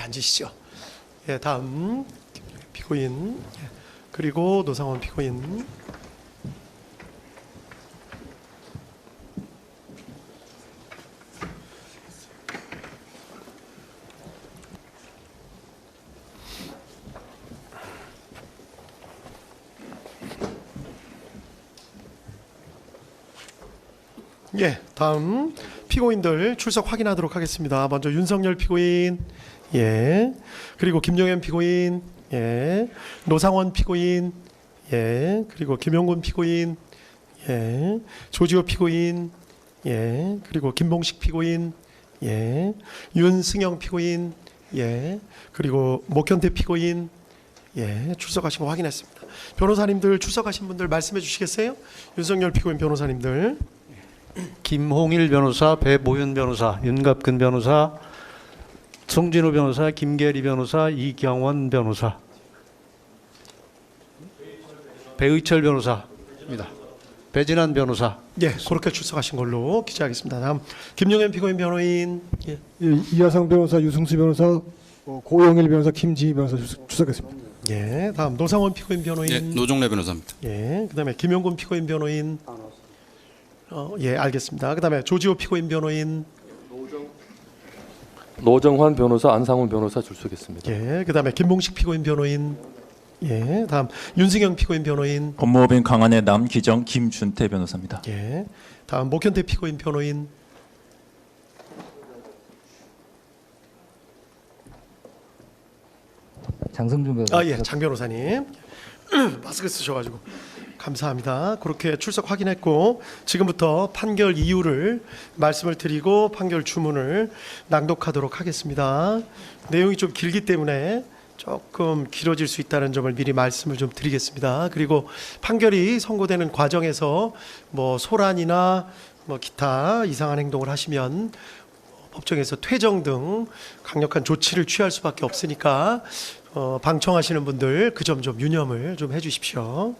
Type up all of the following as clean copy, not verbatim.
앉으시죠. 예, 다음 피고인, 그리고 노상원 피고인. 예, 다음 피고인들 출석 확인하도록 하겠습니다. 먼저 윤석열 피고인, 예, 그리고 김용현 피고인, 예, 노상원 피고인, 예, 그리고 김용군 피고인, 예, 조지호 피고인, 예, 그리고 김봉식 피고인, 예, 윤승영 피고인, 예, 그리고 목현태 피고인, 예, 출석하신 거 확인했습니다. 변호사님들 출석하신 분들 말씀해 주시겠어요? 윤석열 피고인 변호사님들. 김홍일 변호사, 배모현 변호사, 윤갑근 변호사, 송진우 변호사, 김계리 변호사, 이경원 변호사, 배의철 변호사입니다. 배진환 변호사. 예, 그렇게 출석하신 걸로 기재하겠습니다. 다음 김용현 피고인 변호인. 예. 이하상 변호사, 유승수 변호사, 고영일 변호사, 김지희 변호사 출석했습니다. 예, 다음 노상원 피고인 변호인. 예, 노종래 변호사입니다. 예, 그다음에 김용군 피고인 변호인. 예, 알겠습니다. 그다음에 조지호 피고인 변호인. 노정환 변호사, 안상훈 변호사 출석했습니다. 예, 그다음에 김봉식 피고인 변호인. 예, 다음 윤승영 피고인 변호인. 법무법인 강한의 남기정 김준태 변호사입니다. 예, 다음 목현태 피고인 변호인. 장성준 변호사. 예, 장 변호사님. 마스크 쓰셔가지고 감사합니다. 그렇게 출석 확인했고 지금부터 판결 이유를 말씀을 드리고 판결 주문을 낭독하도록 하겠습니다. 내용이 좀 길기 때문에 조금 길어질 수 있다는 점을 미리 말씀을 좀 드리겠습니다. 그리고 판결이 선고되는 과정에서 뭐 소란이나 뭐 기타 이상한 행동을 하시면 법정에서 퇴정 등 강력한 조치를 취할 수밖에 없으니까 방청하시는 분들 그 점 좀 유념을 좀 해주십시오.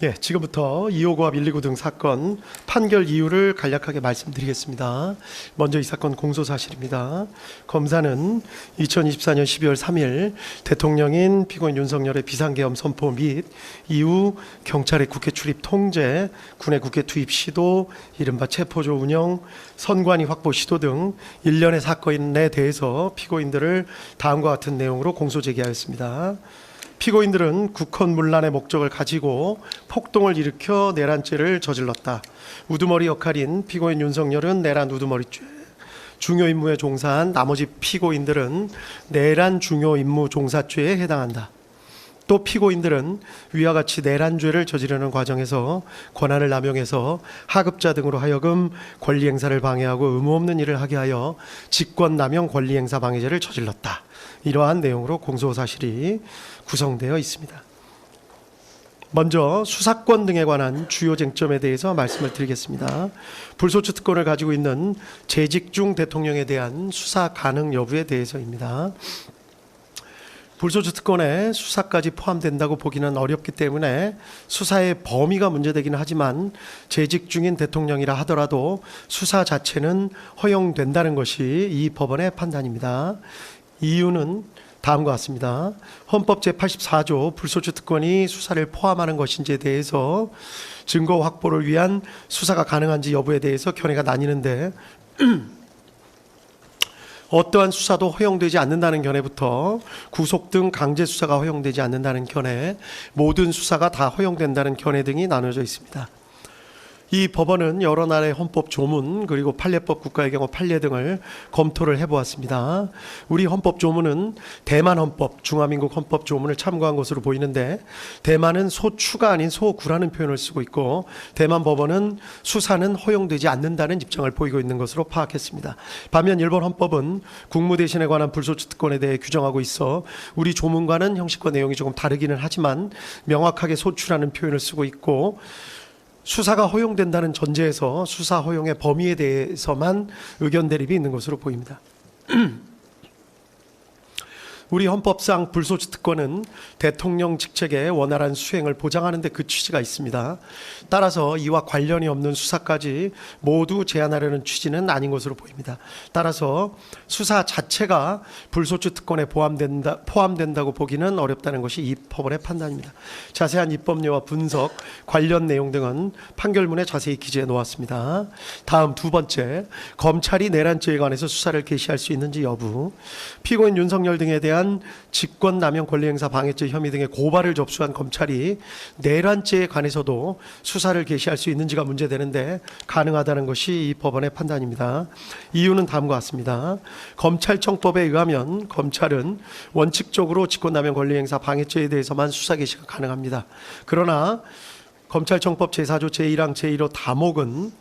예, 지금부터 259합 129 등 사건 판결 이유를 간략하게 말씀드리겠습니다. 먼저 이 사건 공소사실입니다. 검사는 2024년 12월 3일 대통령인 피고인 윤석열의 비상계엄 선포 및 이후 경찰의 국회 출입 통제, 군의 국회 투입 시도, 이른바 체포조 운영, 선관위 확보 시도 등 일련의 사건에 대해서 피고인들을 다음과 같은 내용으로 공소 제기하였습니다. 피고인들은 국헌문란의 목적을 가지고 폭동을 일으켜 내란죄를 저질렀다. 우두머리 역할인 피고인 윤석열은 내란 우두머리죄, 중요 임무에 종사한 나머지 피고인들은 내란 중요 임무 종사죄에 해당한다. 또 피고인들은 위와 같이 내란죄를 저지르는 과정에서 권한을 남용해서 하급자 등으로 하여금 권리행사를 방해하고 의무 없는 일을 하게 하여 직권남용 권리행사 방해죄를 저질렀다. 이러한 내용으로 공소사실이 구성되어 있습니다. 먼저 수사권 등에 관한 주요 쟁점에 대해서 말씀을 드리겠습니다. 불소추 특권을 가지고 있는 재직 중 대통령에 대한 수사 가능 여부에 대해서입니다. 불소추 특권에 수사까지 포함된다고 보기는 어렵기 때문에 수사의 범위가 문제되기는 하지만 재직 중인 대통령이라 하더라도 수사 자체는 허용된다는 것이 이 법원의 판단입니다. 이유는 다음과 같습니다. 헌법 제84조 불소추 특권이 수사를 포함하는 것인지에 대해서 증거 확보를 위한 수사가 가능한지 여부에 대해서 견해가 나뉘는데 어떠한 수사도 허용되지 않는다는 견해부터 구속 등 강제 수사가 허용되지 않는다는 견해, 모든 수사가 다 허용된다는 견해 등이 나눠져 있습니다. 이 법원은 여러 나라의 헌법 조문 그리고 판례법 국가의 경우 판례 등을 검토를 해보았습니다. 우리 헌법 조문은 대만 헌법, 중화민국 헌법 조문을 참고한 것으로 보이는데 대만은 소추가 아닌 소구라는 표현을 쓰고 있고 대만 법원은 수사는 허용되지 않는다는 입장을 보이고 있는 것으로 파악했습니다. 반면 일본 헌법은 국무대신에 관한 불소추 특권에 대해 규정하고 있어 우리 조문과는 형식과 내용이 조금 다르기는 하지만 명확하게 소추라는 표현을 쓰고 있고 수사가 허용된다는 전제에서 수사 허용의 범위에 대해서만 의견 대립이 있는 것으로 보입니다. 우리 헌법상 불소추 특권은 대통령 직책의 원활한 수행을 보장하는 데 그 취지가 있습니다. 따라서 이와 관련이 없는 수사까지 모두 제한하려는 취지는 아닌 것으로 보입니다. 따라서 수사 자체가 불소추 특권에 포함된다고 보기는 어렵다는 것이 이 법원의 판단입니다. 자세한 입법례와 분석, 관련 내용 등은 판결문에 자세히 기재해 놓았습니다. 다음 두 번째, 검찰이 내란죄에 관해서 수사를 개시할 수 있는지 여부. 피고인 윤석열 등에 대한 직권남용 권리행사 방해죄 혐의 등의 고발을 접수한 검찰이 내란죄에 관해서도 수사를 개시할 수 있는지가 문제되는데 가능하다는 것이 이 법원의 판단입니다. 이유는 다음과 같습니다. 검찰청법에 의하면 검찰은 원칙적으로 직권남용 권리행사 방해죄에 대해서만 수사 개시가 가능합니다. 그러나 검찰청법 제4조 제1항 제1호 다목은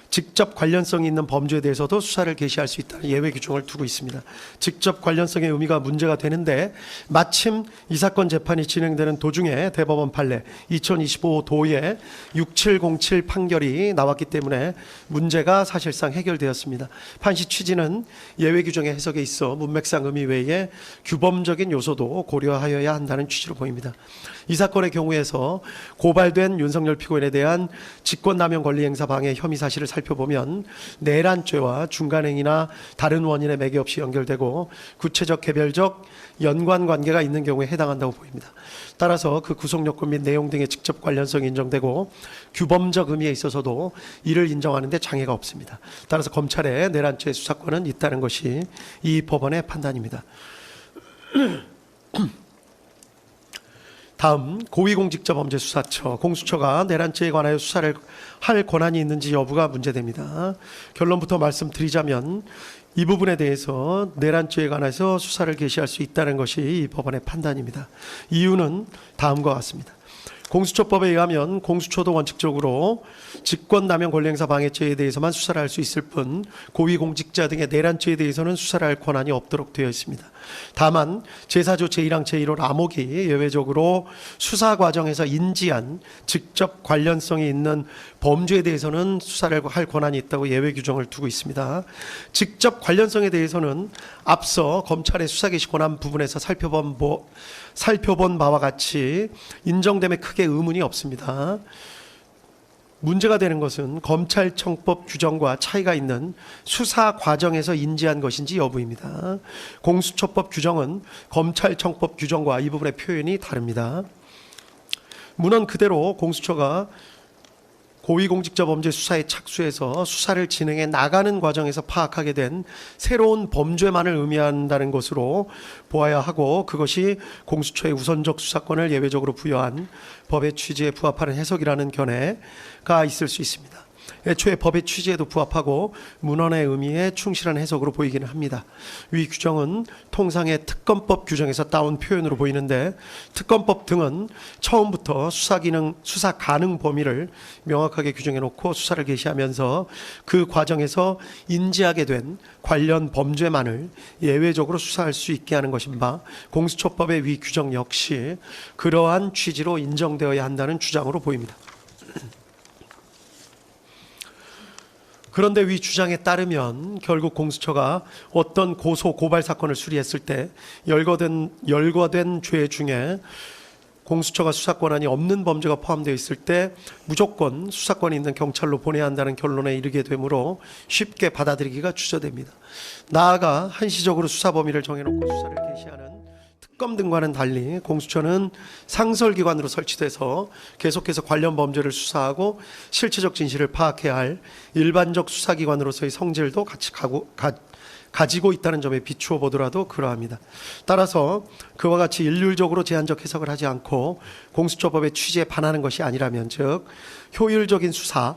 직접 관련성이 있는 범죄에 대해서도 수사를 개시할 수 있다는 예외 규정을 두고 있습니다. 직접 관련성의 의미가 문제가 되는데 마침 이 사건 재판이 진행되는 도중에 대법원 판례 2025 도의 6707 판결이 나왔기 때문에 문제가 사실상 해결되었습니다. 판시 취지는 예외 규정의 해석에 있어 문맥상 의미 외에 규범적인 요소도 고려하여야 한다는 취지로 보입니다. 이 사건의 경우에서 고발된 윤석열 피고인에 대한 직권남용 권리행사 방해 혐의 사실을 살펴보면 내란죄와 중간행위나 다른 원인에 매개 없이 연결되고 구체적 개별적 연관관계가 있는 경우에 해당한다고 보입니다. 따라서 그 구속요건 및 내용 등의 직접 관련성이 인정되고 규범적 의미에 있어서도 이를 인정하는 데 장애가 없습니다. 따라서 검찰의 내란죄 수사권은 있다는 것이 이 법원의 판단입니다. 다음 고위공직자범죄수사처 공수처가 내란죄에 관하여 수사를 할 권한이 있는지 여부가 문제됩니다. 결론부터 말씀드리자면 이 부분에 대해서 내란죄에 관해서 수사를 개시할 수 있다는 것이 이 법원의 판단입니다. 이유는 다음과 같습니다. 공수처법에 의하면 공수처도 원칙적으로 직권남용 권리행사 방해죄에 대해서만 수사를 할 수 있을 뿐 고위공직자 등의 내란죄에 대해서는 수사를 할 권한이 없도록 되어 있습니다. 다만 제4조 제1항 제1호 라목이 예외적으로 수사 과정에서 인지한 직접 관련성이 있는 범죄에 대해서는 수사를 할 권한이 있다고 예외 규정을 두고 있습니다. 직접 관련성에 대해서는 앞서 검찰의 수사 개시 권한 부분에서 살펴본 바와 같이 인정됨에 크게 의문이 없습니다. 문제가 되는 것은 검찰청법 규정과 차이가 있는 수사 과정에서 인지한 것인지 여부입니다. 공수처법 규정은 검찰청법 규정과 이 부분의 표현이 다릅니다. 문헌 그대로 공수처가 고위공직자범죄 수사에 착수해서 수사를 진행해 나가는 과정에서 파악하게 된 새로운 범죄만을 의미한다는 것으로 보아야 하고 그것이 공수처의 우선적 수사권을 예외적으로 부여한 법의 취지에 부합하는 해석이라는 견해가 있을 수 있습니다. 애초에 법의 취지에도 부합하고 문헌의 의미에 충실한 해석으로 보이기는 합니다. 위 규정은 통상의 특검법 규정에서 따온 표현으로 보이는데 특검법 등은 처음부터 수사 가능 범위를 명확하게 규정해 놓고 수사를 개시하면서 그 과정에서 인지하게 된 관련 범죄만을 예외적으로 수사할 수 있게 하는 것인 바 공수처법의 위 규정 역시 그러한 취지로 인정되어야 한다는 주장으로 보입니다. 그런데 위 주장에 따르면 결국 공수처가 어떤 고발 사건을 수리했을 때 열거된 죄 중에 공수처가 수사권한이 없는 범죄가 포함되어 있을 때 무조건 수사권이 있는 경찰로 보내야 한다는 결론에 이르게 되므로 쉽게 받아들이기가 주저됩니다. 나아가 한시적으로 수사 범위를 정해놓고 수사를 개시하는 특검 등과는 달리 공수처는 상설기관으로 설치돼서 계속해서 관련 범죄를 수사하고 실체적 진실을 파악해야 할 일반적 수사기관으로서의 성질도 같이 가지고 있다는 점에 비추어 보더라도 그러합니다. 따라서 그와 같이 일률적으로 제한적 해석을 하지 않고 공수처법의 취지에 반하는 것이 아니라면 즉 효율적인 수사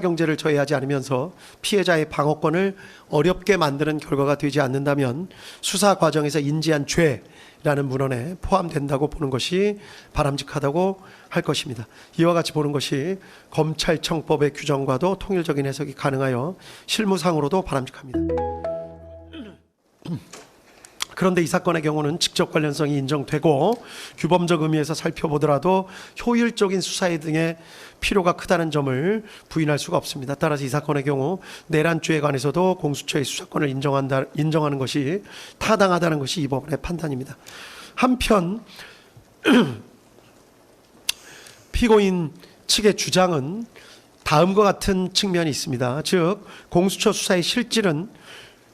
경제를 저해하지 않으면서 피해자의 방어권을 어렵게 만드는 결과가 되지 않는다면 수사 과정에서 인지한 죄라는 문헌에 포함된다고 보는 것이 바람직하다고 할 것입니다. 이와 같이 보는 것이 검찰청법의 규정과도 통일적인 해석이 가능하여 실무상으로도 바람직합니다. 그런데 이 사건의 경우는 직접 관련성이 인정되고 규범적 의미에서 살펴보더라도 효율적인 수사에 등의 필요가 크다는 점을 부인할 수가 없습니다. 따라서 이 사건의 경우 내란죄에 관해서도 공수처의 수사권을 인정하는 것이 타당하다는 것이 이 법원의 판단입니다. 한편 피고인 측의 주장은 다음과 같은 측면이 있습니다. 즉 공수처 수사의 실질은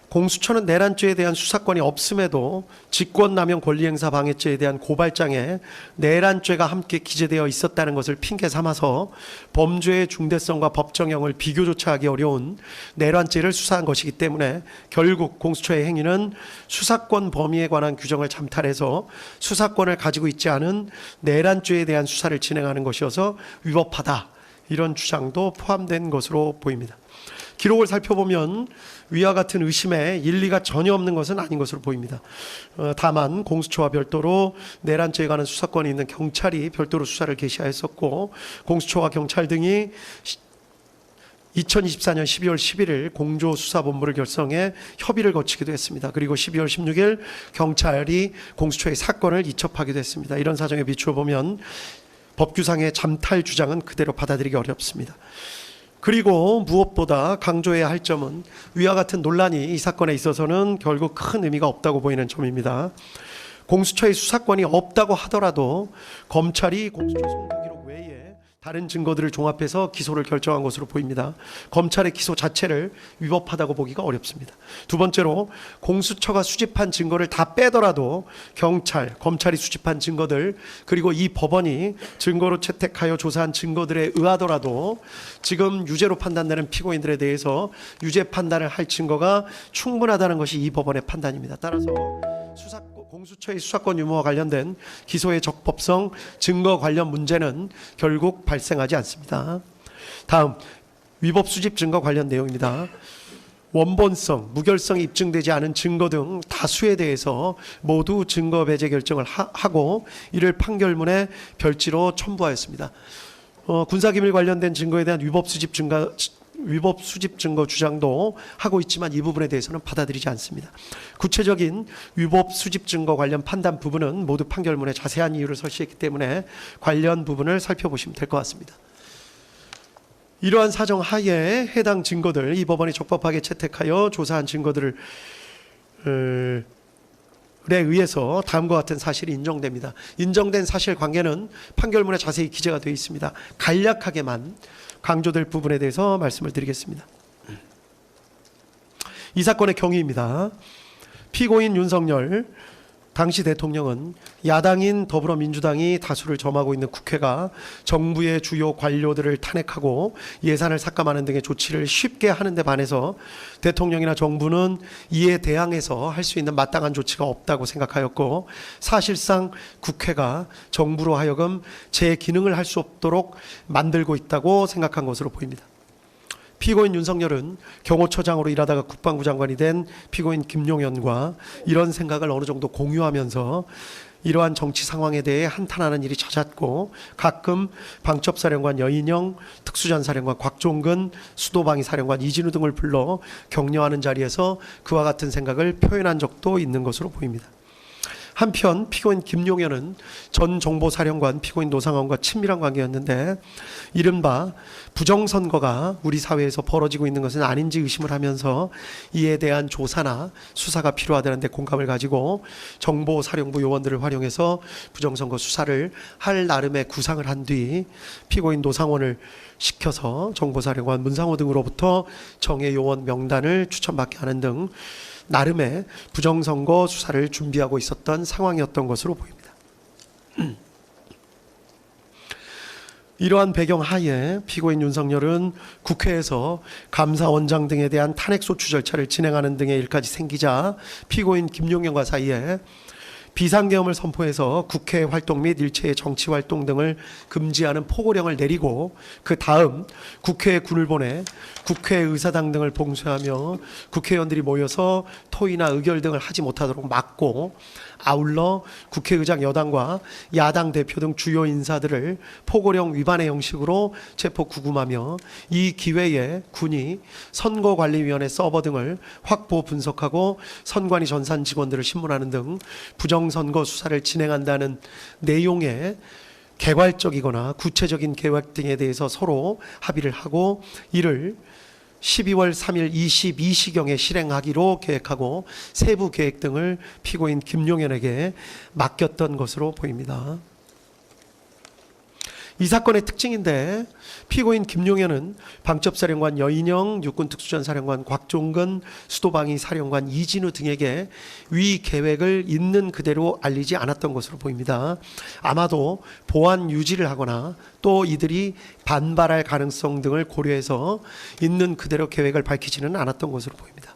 공수처는 내란죄에 대한 수사권이 없음에도 직권남용 권리행사 방해죄에 대한 고발장에 내란죄가 함께 기재되어 있었다는 것을 핑계 삼아서 범죄의 중대성과 법정형을 비교조차 하기 어려운 내란죄를 수사한 것이기 때문에 결국 공수처의 행위는 수사권 범위에 관한 규정을 잠탈해서 수사권을 가지고 있지 않은 내란죄에 대한 수사를 진행하는 것이어서 위법하다. 이런 주장도 포함된 것으로 보입니다. 기록을 살펴보면 위와 같은 의심에 일리가 전혀 없는 것은 아닌 것으로 보입니다. 다만 공수처와 별도로 내란죄에 관한 수사권이 있는 경찰이 별도로 수사를 개시하였었고 공수처와 경찰 등이 2024년 12월 11일 공조수사본부를 결성해 협의를 거치기도 했습니다. 그리고 12월 16일 경찰이 공수처의 사건을 이첩하기도 했습니다. 이런 사정에 비추어 보면 법규상의 잠탈 주장은 그대로 받아들이기 어렵습니다. 그리고 무엇보다 강조해야 할 점은 위와 같은 논란이 이 사건에 있어서는 결국 큰 의미가 없다고 보이는 점입니다. 공수처의 수사권이 없다고 하더라도 검찰이 공수처 송부기록 외에 다른 증거들을 종합해서 기소를 결정한 것으로 보입니다. 검찰의 기소 자체를 위법하다고 보기가 어렵습니다. 두 번째로 공수처가 수집한 증거를 다 빼더라도 검찰이 수집한 증거들 그리고 이 법원이 증거로 채택하여 조사한 증거들에 의하더라도 지금 유죄로 판단되는 피고인들에 대해서 유죄 판단을 할 증거가 충분하다는 것이 이 법원의 판단입니다. 따라서 공수처의 수사권 유무와 관련된 기소의 적법성, 증거 관련 문제는 결국 발생하지 않습니다. 다음, 위법 수집 증거 관련 내용입니다. 원본성, 무결성이 입증되지 않은 증거 등 다수에 대해서 모두 증거 배제 결정을 하고 이를 판결문에 별지로 첨부하였습니다. 군사기밀 관련된 증거에 대한 위법 수집 증거 주장도 하고 있지만 이 부분에 대해서는 받아들이지 않습니다. 구체적인 위법 수집 증거 관련 판단 부분은 모두 판결문에 자세한 이유를 설치했기 때문에 관련 부분을 살펴보시면 될 것 같습니다. 이러한 사정 하에 해당 증거들 이 법원이 적법하게 채택하여 조사한 증거들을 의해서 다음과 같은 사실이 인정됩니다. 인정된 사실관계는 판결문에 자세히 기재가 되어 있습니다. 간략하게만 강조될 부분에 대해서 말씀을 드리겠습니다. 이 사건의 경위입니다. 피고인 윤석열 당시 대통령은 야당인 더불어민주당이 다수를 점하고 있는 국회가 정부의 주요 관료들을 탄핵하고 예산을 삭감하는 등의 조치를 쉽게 하는 데 반해서 대통령이나 정부는 이에 대항해서 할 수 있는 마땅한 조치가 없다고 생각하였고 사실상 국회가 정부로 하여금 제 기능을 할 수 없도록 만들고 있다고 생각한 것으로 보입니다. 피고인 윤석열은 경호처장으로 일하다가 국방부 장관이 된 피고인 김용현과 이런 생각을 어느 정도 공유하면서 이러한 정치 상황에 대해 한탄하는 일이 잦았고 가끔 방첩사령관 여인영, 특수전사령관 곽종근, 수도방위사령관 이진우 등을 불러 격려하는 자리에서 그와 같은 생각을 표현한 적도 있는 것으로 보입니다. 한편 피고인 김용현은 전 정보사령관 피고인 노상원과 친밀한 관계였는데 이른바 부정선거가 우리 사회에서 벌어지고 있는 것은 아닌지 의심을 하면서 이에 대한 조사나 수사가 필요하다는 데 공감을 가지고 정보사령부 요원들을 활용해서 부정선거 수사를 할 나름의 구상을 한 뒤 피고인 노상원을 시켜서 정보사령관 문상호 등으로부터 정예 요원 명단을 추천받게 하는 등 나름의 부정선거 수사를 준비하고 있었던 상황이었던 것으로 보입니다. 이러한 배경 하에 피고인 윤석열은 국회에서 감사원장 등에 대한 탄핵소추 절차를 진행하는 등의 일까지 생기자 피고인 김용현과 사이에 비상계엄을 선포해서 국회 활동 및 일체의 정치 활동 등을 금지하는 포고령을 내리고 그 다음 국회에 군을 보내 국회의사당 등을 봉쇄하며 국회의원들이 모여서 토의나 의결 등을 하지 못하도록 막고, 아울러 국회의장 여당과 야당 대표 등 주요 인사들을 포고령 위반의 형식으로 체포 구금하며, 이 기회에 군이 선거관리위원회 서버 등을 확보 분석하고 선관위 전산 직원들을 신문하는 등 부정선거 수사를 진행한다는 내용의 개괄적이거나 구체적인 계획 등에 대해서 서로 합의를 하고, 이를 12월 3일 22시경에 실행하기로 계획하고 세부 계획 등을 피고인 김용현에게 맡겼던 것으로 보입니다. 이 사건의 특징인데, 피고인 김용현은 방첩사령관 여인영, 육군특수전사령관 곽종근, 수도방위 사령관 이진우 등에게 위 계획을 있는 그대로 알리지 않았던 것으로 보입니다. 아마도 보안 유지를 하거나 또 이들이 반발할 가능성 등을 고려해서 있는 그대로 계획을 밝히지는 않았던 것으로 보입니다.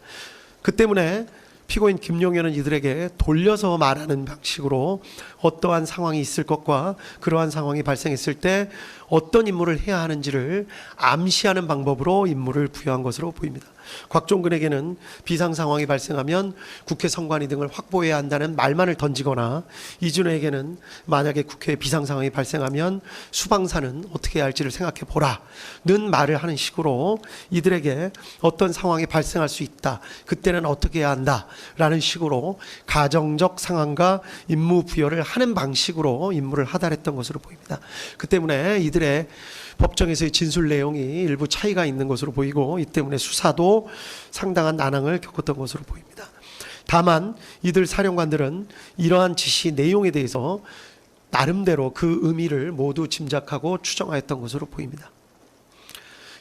그 때문에 피고인 김용현은 이들에게 돌려서 말하는 방식으로 어떠한 상황이 있을 것과 그러한 상황이 발생했을 때 어떤 임무를 해야 하는지를 암시하는 방법으로 임무를 부여한 것으로 보입니다. 곽종근에게는 비상 상황이 발생하면 국회 선관위 등을 확보해야 한다는 말만을 던지거나, 이준호에게는 만약에 국회에 비상 상황이 발생하면 수방사는 어떻게 해야 할지를 생각해 보라는 말을 하는 식으로 이들에게 어떤 상황이 발생할 수 있다, 그때는 어떻게 해야 한다라는 식으로 가정적 상황과 임무 부여를 하는 방식으로 임무를 하달했던 것으로 보입니다. 그 때문에 이들의 법정에서의 진술 내용이 일부 차이가 있는 것으로 보이고, 이 때문에 수사도 상당한 난항을 겪었던 것으로 보입니다. 다만 이들 사령관들은 이러한 지시 내용에 대해서 나름대로 그 의미를 모두 짐작하고 추정하였던 것으로 보입니다.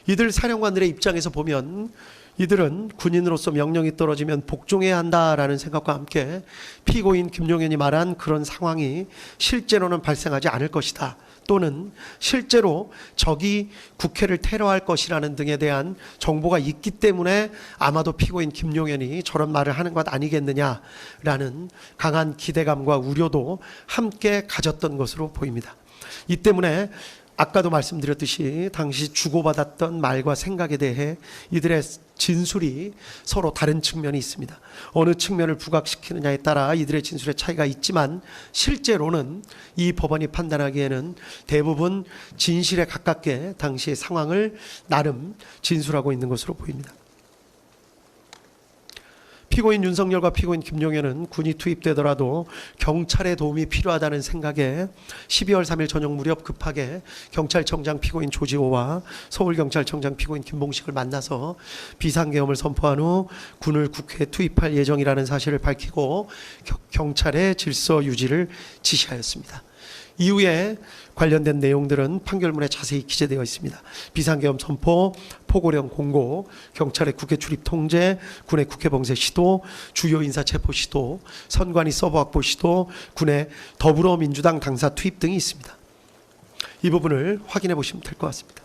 이들 사령관들의 입장에서 보면 이들은 군인으로서 명령이 떨어지면 복종해야 한다라는 생각과 함께 피고인 김용현이 말한 그런 상황이 실제로는 발생하지 않을 것이다, 또는 실제로 적이 국회를 테러할 것이라는 등에 대한 정보가 있기 때문에 아마도 피고인 김용현이 저런 말을 하는 것 아니겠느냐라는 강한 기대감과 우려도 함께 가졌던 것으로 보입니다. 이 때문에 아까도 말씀드렸듯이 당시 주고받았던 말과 생각에 대해 이들의 진술이 서로 다른 측면이 있습니다. 어느 측면을 부각시키느냐에 따라 이들의 진술의 차이가 있지만, 실제로는 이 법원이 판단하기에는 대부분 진실에 가깝게 당시의 상황을 나름 진술하고 있는 것으로 보입니다. 피고인 윤석열과 피고인 김용현은 군이 투입되더라도 경찰의 도움이 필요하다는 생각에 12월 3일 저녁 무렵 급하게 경찰청장 피고인 조지호와 서울경찰청장 피고인 김봉식을 만나서 비상계엄을 선포한 후 군을 국회에 투입할 예정이라는 사실을 밝히고 경찰의 질서 유지를 지시하였습니다. 이후에 관련된 내용들은 판결문에 자세히 기재되어 있습니다. 비상계엄 선포, 포고령 공고, 경찰의 국회 출입 통제, 군의 국회 봉쇄 시도, 주요 인사 체포 시도, 선관위 서버 확보 시도, 군의 더불어민주당 당사 투입 등이 있습니다. 이 부분을 확인해 보시면 될 것 같습니다.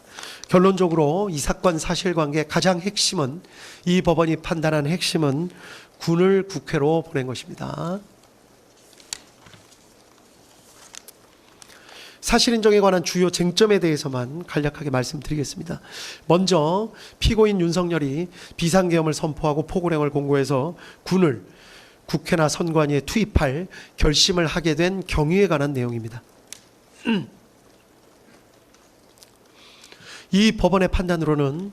결론적으로 이 사건 사실관계의 가장 핵심은, 이 법원이 판단한 핵심은 군을 국회로 보낸 것입니다. 사실인정에 관한 주요 쟁점에 대해서만 간략하게 말씀드리겠습니다. 먼저 피고인 윤석열이 비상계엄을 선포하고 포고령을 공고해서 군을 국회나 선관위에 투입할 결심을 하게 된 경위에 관한 내용입니다. 이 법원의 판단으로는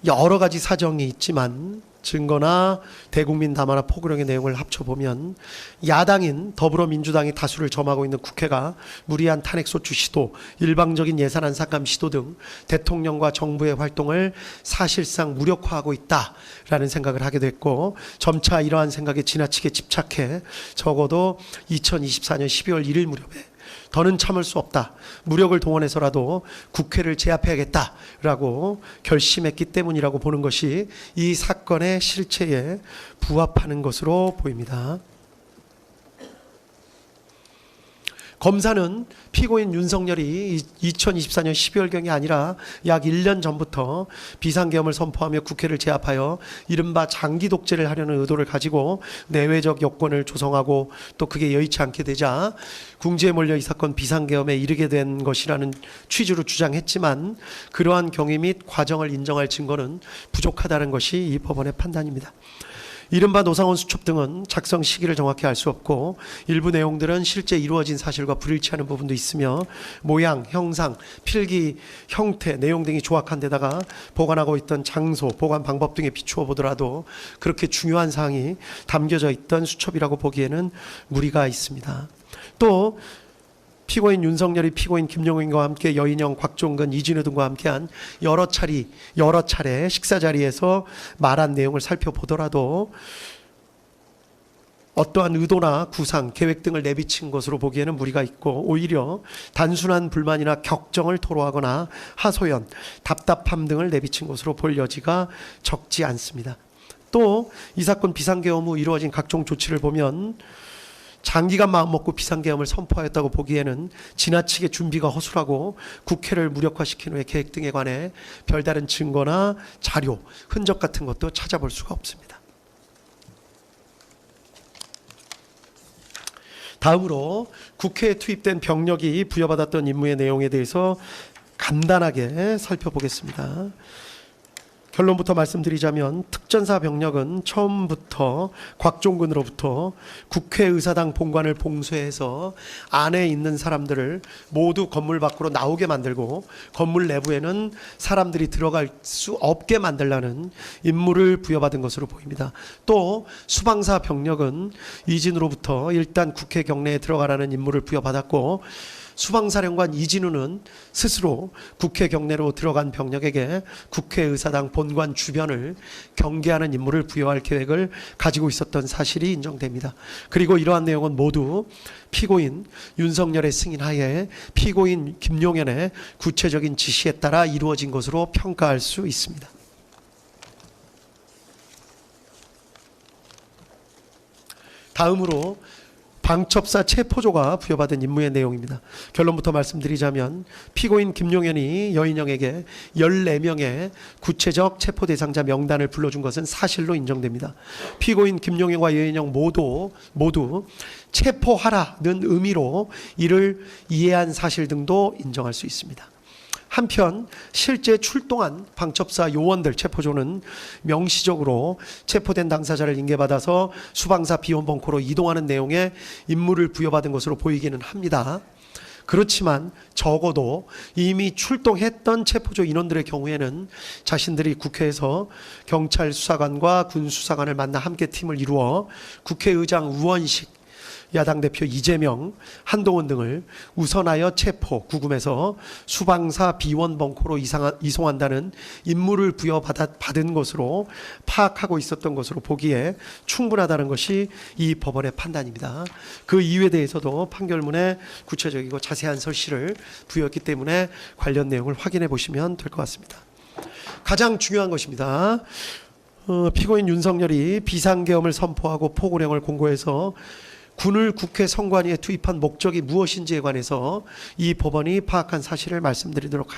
여러 가지 사정이 있지만 증거나 대국민 담화나 포고령의 내용을 합쳐보면 야당인 더불어민주당이 다수를 점하고 있는 국회가 무리한 탄핵소추 시도, 일방적인 예산안 삭감 시도 등 대통령과 정부의 활동을 사실상 무력화하고 있다라는 생각을 하게 됐고, 점차 이러한 생각에 지나치게 집착해 적어도 2024년 12월 1일 무렵에 더는 참을 수 없다, 무력을 동원해서라도 국회를 제압해야겠다라고 결심했기 때문이라고 보는 것이 이 사건의 실체에 부합하는 것으로 보입니다. 검사는 피고인 윤석열이 2024년 12월경이 아니라 약 1년 전부터 비상계엄을 선포하며 국회를 제압하여 이른바 장기 독재를 하려는 의도를 가지고 내외적 여건을 조성하고 또 그게 여의치 않게 되자 궁지에 몰려 이 사건 비상계엄에 이르게 된 것이라는 취지로 주장했지만 그러한 경위 및 과정을 인정할 증거는 부족하다는 것이 이 법원의 판단입니다. 이른바 노상원 수첩 등은 작성 시기를 정확히 알 수 없고 일부 내용들은 실제 이루어진 사실과 불일치하는 부분도 있으며 모양, 형상, 필기, 형태, 내용 등이 조악한 데다가 보관하고 있던 장소, 보관 방법 등에 비추어 보더라도 그렇게 중요한 사항이 담겨져 있던 수첩이라고 보기에는 무리가 있습니다. 또 피고인 윤석열이 피고인 김용인과 함께 여인영, 곽종근, 이진우 등과 함께한 여러 차례 식사 자리에서 말한 내용을 살펴보더라도 어떠한 의도나 구상, 계획 등을 내비친 것으로 보기에는 무리가 있고 오히려 단순한 불만이나 격정을 토로하거나 하소연, 답답함 등을 내비친 것으로 볼 여지가 적지 않습니다. 또 이 사건 비상계엄 후 이루어진 각종 조치를 보면 장기간 마음먹고 비상계엄을 선포하였다고 보기에는 지나치게 준비가 허술하고 국회를 무력화시킨 후에 계획 등에 관해 별다른 증거나 자료, 흔적 같은 것도 찾아볼 수가 없습니다. 다음으로 국회에 투입된 병력이 부여받았던 임무의 내용에 대해서 간단하게 살펴보겠습니다. 결론부터 말씀드리자면 특전사 병력은 처음부터 곽종근으로부터 국회의사당 본관을 봉쇄해서 안에 있는 사람들을 모두 건물 밖으로 나오게 만들고 건물 내부에는 사람들이 들어갈 수 없게 만들라는 임무를 부여받은 것으로 보입니다. 또 수방사 병력은 이진우로부터 일단 국회 경내에 들어가라는 임무를 부여받았고 수방사령관 이진우는 스스로 국회 경내로 들어간 병력에게 국회의사당 본관 주변을 경계하는 임무를 부여할 계획을 가지고 있었던 사실이 인정됩니다. 그리고 이러한 내용은 모두 피고인 윤석열의 승인하에 피고인 김용현의 구체적인 지시에 따라 이루어진 것으로 평가할 수 있습니다. 다음으로 방첩사 체포조가 부여받은 임무의 내용입니다. 결론부터 말씀드리자면 피고인 김용현이 여인영에게 14명의 구체적 체포 대상자 명단을 불러준 것은 사실로 인정됩니다. 피고인 김용현과 여인영 모두 체포하라는 의미로 이를 이해한 사실 등도 인정할 수 있습니다. 한편 실제 출동한 방첩사 요원들 체포조는 명시적으로 체포된 당사자를 인계받아서 수방사 비원벙커로 이동하는 내용의 임무를 부여받은 것으로 보이기는 합니다. 그렇지만 적어도 이미 출동했던 체포조 인원들의 경우에는 자신들이 국회에서 경찰 수사관과 군 수사관을 만나 함께 팀을 이루어 국회의장 우원식, 야당 대표 이재명, 한동훈 등을 우선하여 체포, 구금해서 수방사 비원 벙커로 이송한다는 임무를 부여받은 것으로 파악하고 있었던 것으로 보기에 충분하다는 것이 이 법원의 판단입니다. 그 이유에 대해서도 판결문에 구체적이고 자세한 설시를 부여했기 때문에 관련 내용을 확인해 보시면 될 것 같습니다. 가장 중요한 것입니다. 피고인 윤석열이 비상계엄을 선포하고 포고령을 공고해서 군을 국회 선관위에 투입한 목적이 무엇인지에 관해서 이 법원이 파악한 사실을 말씀드리도록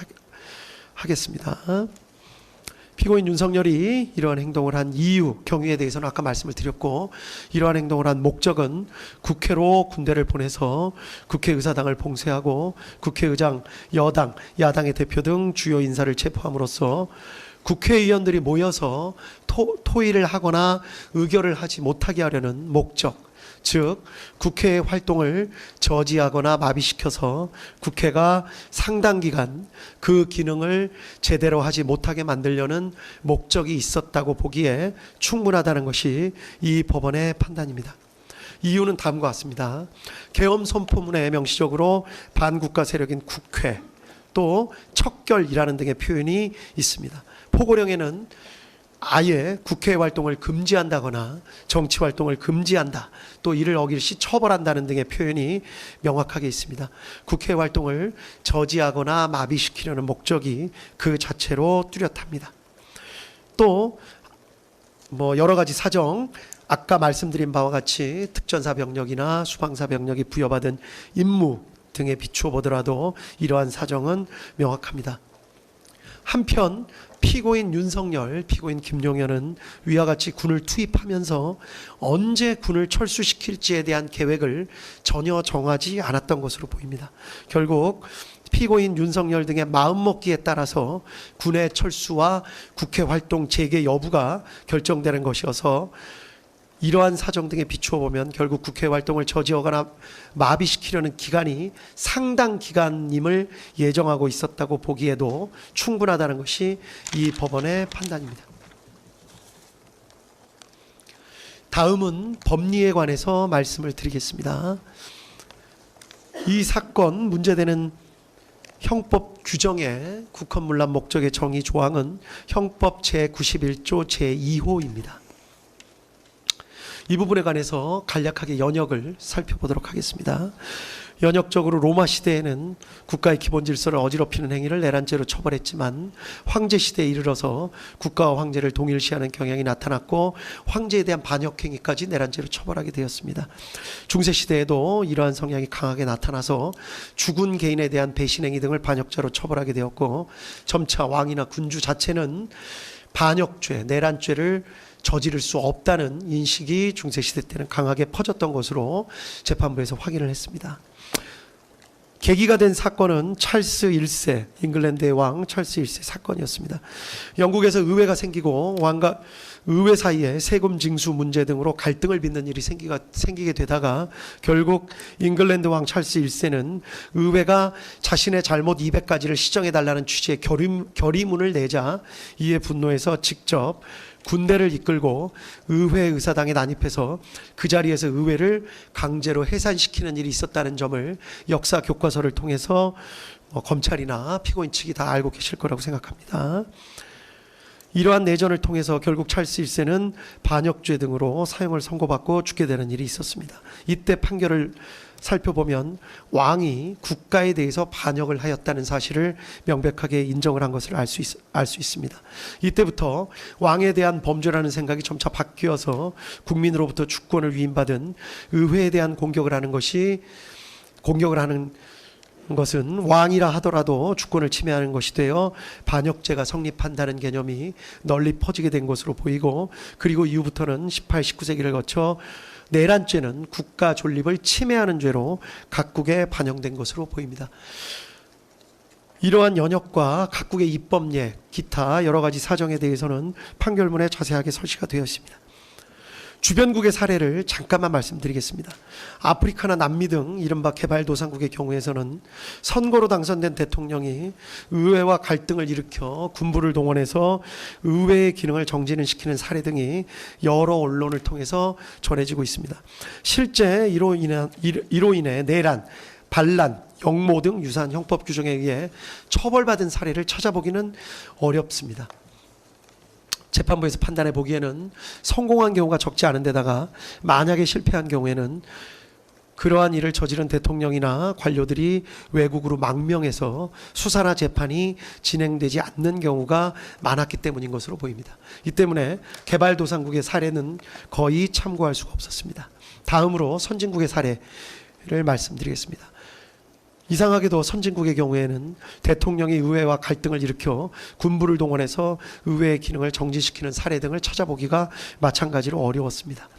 하겠습니다. 피고인 윤석열이 이러한 행동을 한 이유, 경위에 대해서는 아까 말씀을 드렸고 이러한 행동을 한 목적은 국회로 군대를 보내서 국회의사당을 봉쇄하고 국회의장, 여당, 야당의 대표 등 주요 인사를 체포함으로써 국회의원들이 모여서 토의를 하거나 의결을 하지 못하게 하려는 목적, 즉 국회의 활동을 저지하거나 마비시켜서 국회가 상당 기간 그 기능을 제대로 하지 못하게 만들려는 목적이 있었다고 보기에 충분하다는 것이 이 법원의 판단입니다. 이유는 다음과 같습니다. 계엄 선포문에 명시적으로 반국가 세력인 국회, 또 척결이라는 등의 표현이 있습니다. 포고령에는 아예 국회 활동을 금지한다거나 정치 활동을 금지한다, 또 이를 어길시 처벌한다는 등의 표현이 명확하게 있습니다. 국회 활동을 저지하거나 마비시키려는 목적이 그 자체로 뚜렷합니다. 또 여러 가지 사정, 아까 말씀드린 바와 같이 특전사 병력이나 수방사 병력이 부여받은 임무 등에 비추어 보더라도 이러한 사정은 명확합니다. 한편 피고인 윤석열, 피고인 김용현은 위와 같이 군을 투입하면서 언제 군을 철수시킬지에 대한 계획을 전혀 정하지 않았던 것으로 보입니다. 결국 피고인 윤석열 등의 마음먹기에 따라서 군의 철수와 국회 활동 재개 여부가 결정되는 것이어서 이러한 사정 등에 비추어 보면 결국 국회 활동을 저지하거나 마비시키려는 기간이 상당 기간임을 예정하고 있었다고 보기에도 충분하다는 것이 이 법원의 판단입니다. 다음은 법리에 관해서 말씀을 드리겠습니다. 이 사건 문제되는 형법 규정의 국헌문란 목적의 정의 조항은 형법 제91조 제2호입니다. 이 부분에 관해서 간략하게 연역을 살펴보도록 하겠습니다. 연역적으로 로마 시대에는 국가의 기본 질서를 어지럽히는 행위를 내란죄로 처벌했지만 황제 시대에 이르러서 국가와 황제를 동일시하는 경향이 나타났고 황제에 대한 반역 행위까지 내란죄로 처벌하게 되었습니다. 중세 시대에도 이러한 성향이 강하게 나타나서 죽은 개인에 대한 배신 행위 등을 반역죄로 처벌하게 되었고 점차 왕이나 군주 자체는 반역죄, 내란죄를 저지를 수 없다는 인식이 중세시대 때는 강하게 퍼졌던 것으로 재판부에서 확인을 했습니다. 계기가 된 사건은 찰스 1세, 잉글랜드의 왕 찰스 1세 사건이었습니다. 영국에서 의회가 생기고 왕과 의회 사이에 세금 징수 문제 등으로 갈등을 빚는 일이 생기게 되다가 결국 잉글랜드 왕 찰스 1세는 의회가 자신의 잘못 200가지를 시정해달라는 취지의 결의문을 내자 이에 분노해서 직접 군대를 이끌고 의회 의사당에 난입해서 그 자리에서 의회를 강제로 해산시키는 일이 있었다는 점을 역사 교과서를 통해서 검찰이나 피고인 측이 다 알고 계실 거라고 생각합니다. 이러한 내전을 통해서 결국 찰스 1세는 반역죄 등으로 사형을 선고받고 죽게 되는 일이 있었습니다. 이때 판결을 살펴보면 왕이 국가에 대해서 반역을 하였다는 사실을 명백하게 인정을 한 것을 알 수 있습니다. 이때부터 왕에 대한 범죄라는 생각이 점차 바뀌어서 국민으로부터 주권을 위임받은 의회에 대한 공격을 하는 것은 왕이라 하더라도 주권을 침해하는 것이 되어 반역죄가 성립한다는 개념이 널리 퍼지게 된 것으로 보이고 그리고 이후부터는 18, 19세기를 거쳐 내란죄는 국가 존립을 침해하는 죄로 각국에 반영된 것으로 보입니다. 이러한 연역과 각국의 입법례, 기타 여러 가지 사정에 대해서는 판결문에 자세하게 설치가 되어 있습니다. 주변국의 사례를 잠깐만 말씀드리겠습니다. 아프리카나 남미 등 이른바 개발도상국의 경우에서는 선거로 당선된 대통령이 의회와 갈등을 일으켜 군부를 동원해서 의회의 기능을 정지는 시키는 사례 등이 여러 언론을 통해서 전해지고 있습니다. 실제 이로 인해 내란, 반란, 역모 등 유사한 형법 규정에 의해 처벌받은 사례를 찾아보기는 어렵습니다. 재판부에서 판단해 보기에는 성공한 경우가 적지 않은 데다가 만약에 실패한 경우에는 그러한 일을 저지른 대통령이나 관료들이 외국으로 망명해서 수사나 재판이 진행되지 않는 경우가 많았기 때문인 것으로 보입니다. 이 때문에 개발도상국의 사례는 거의 참고할 수가 없었습니다. 다음으로 선진국의 사례를 말씀드리겠습니다. 이상하게도 선진국의 경우에는 대통령이 의회와 갈등을 일으켜 군부를 동원해서 의회의 기능을 정지시키는 사례 등을 찾아보기가 마찬가지로 어려웠습니다.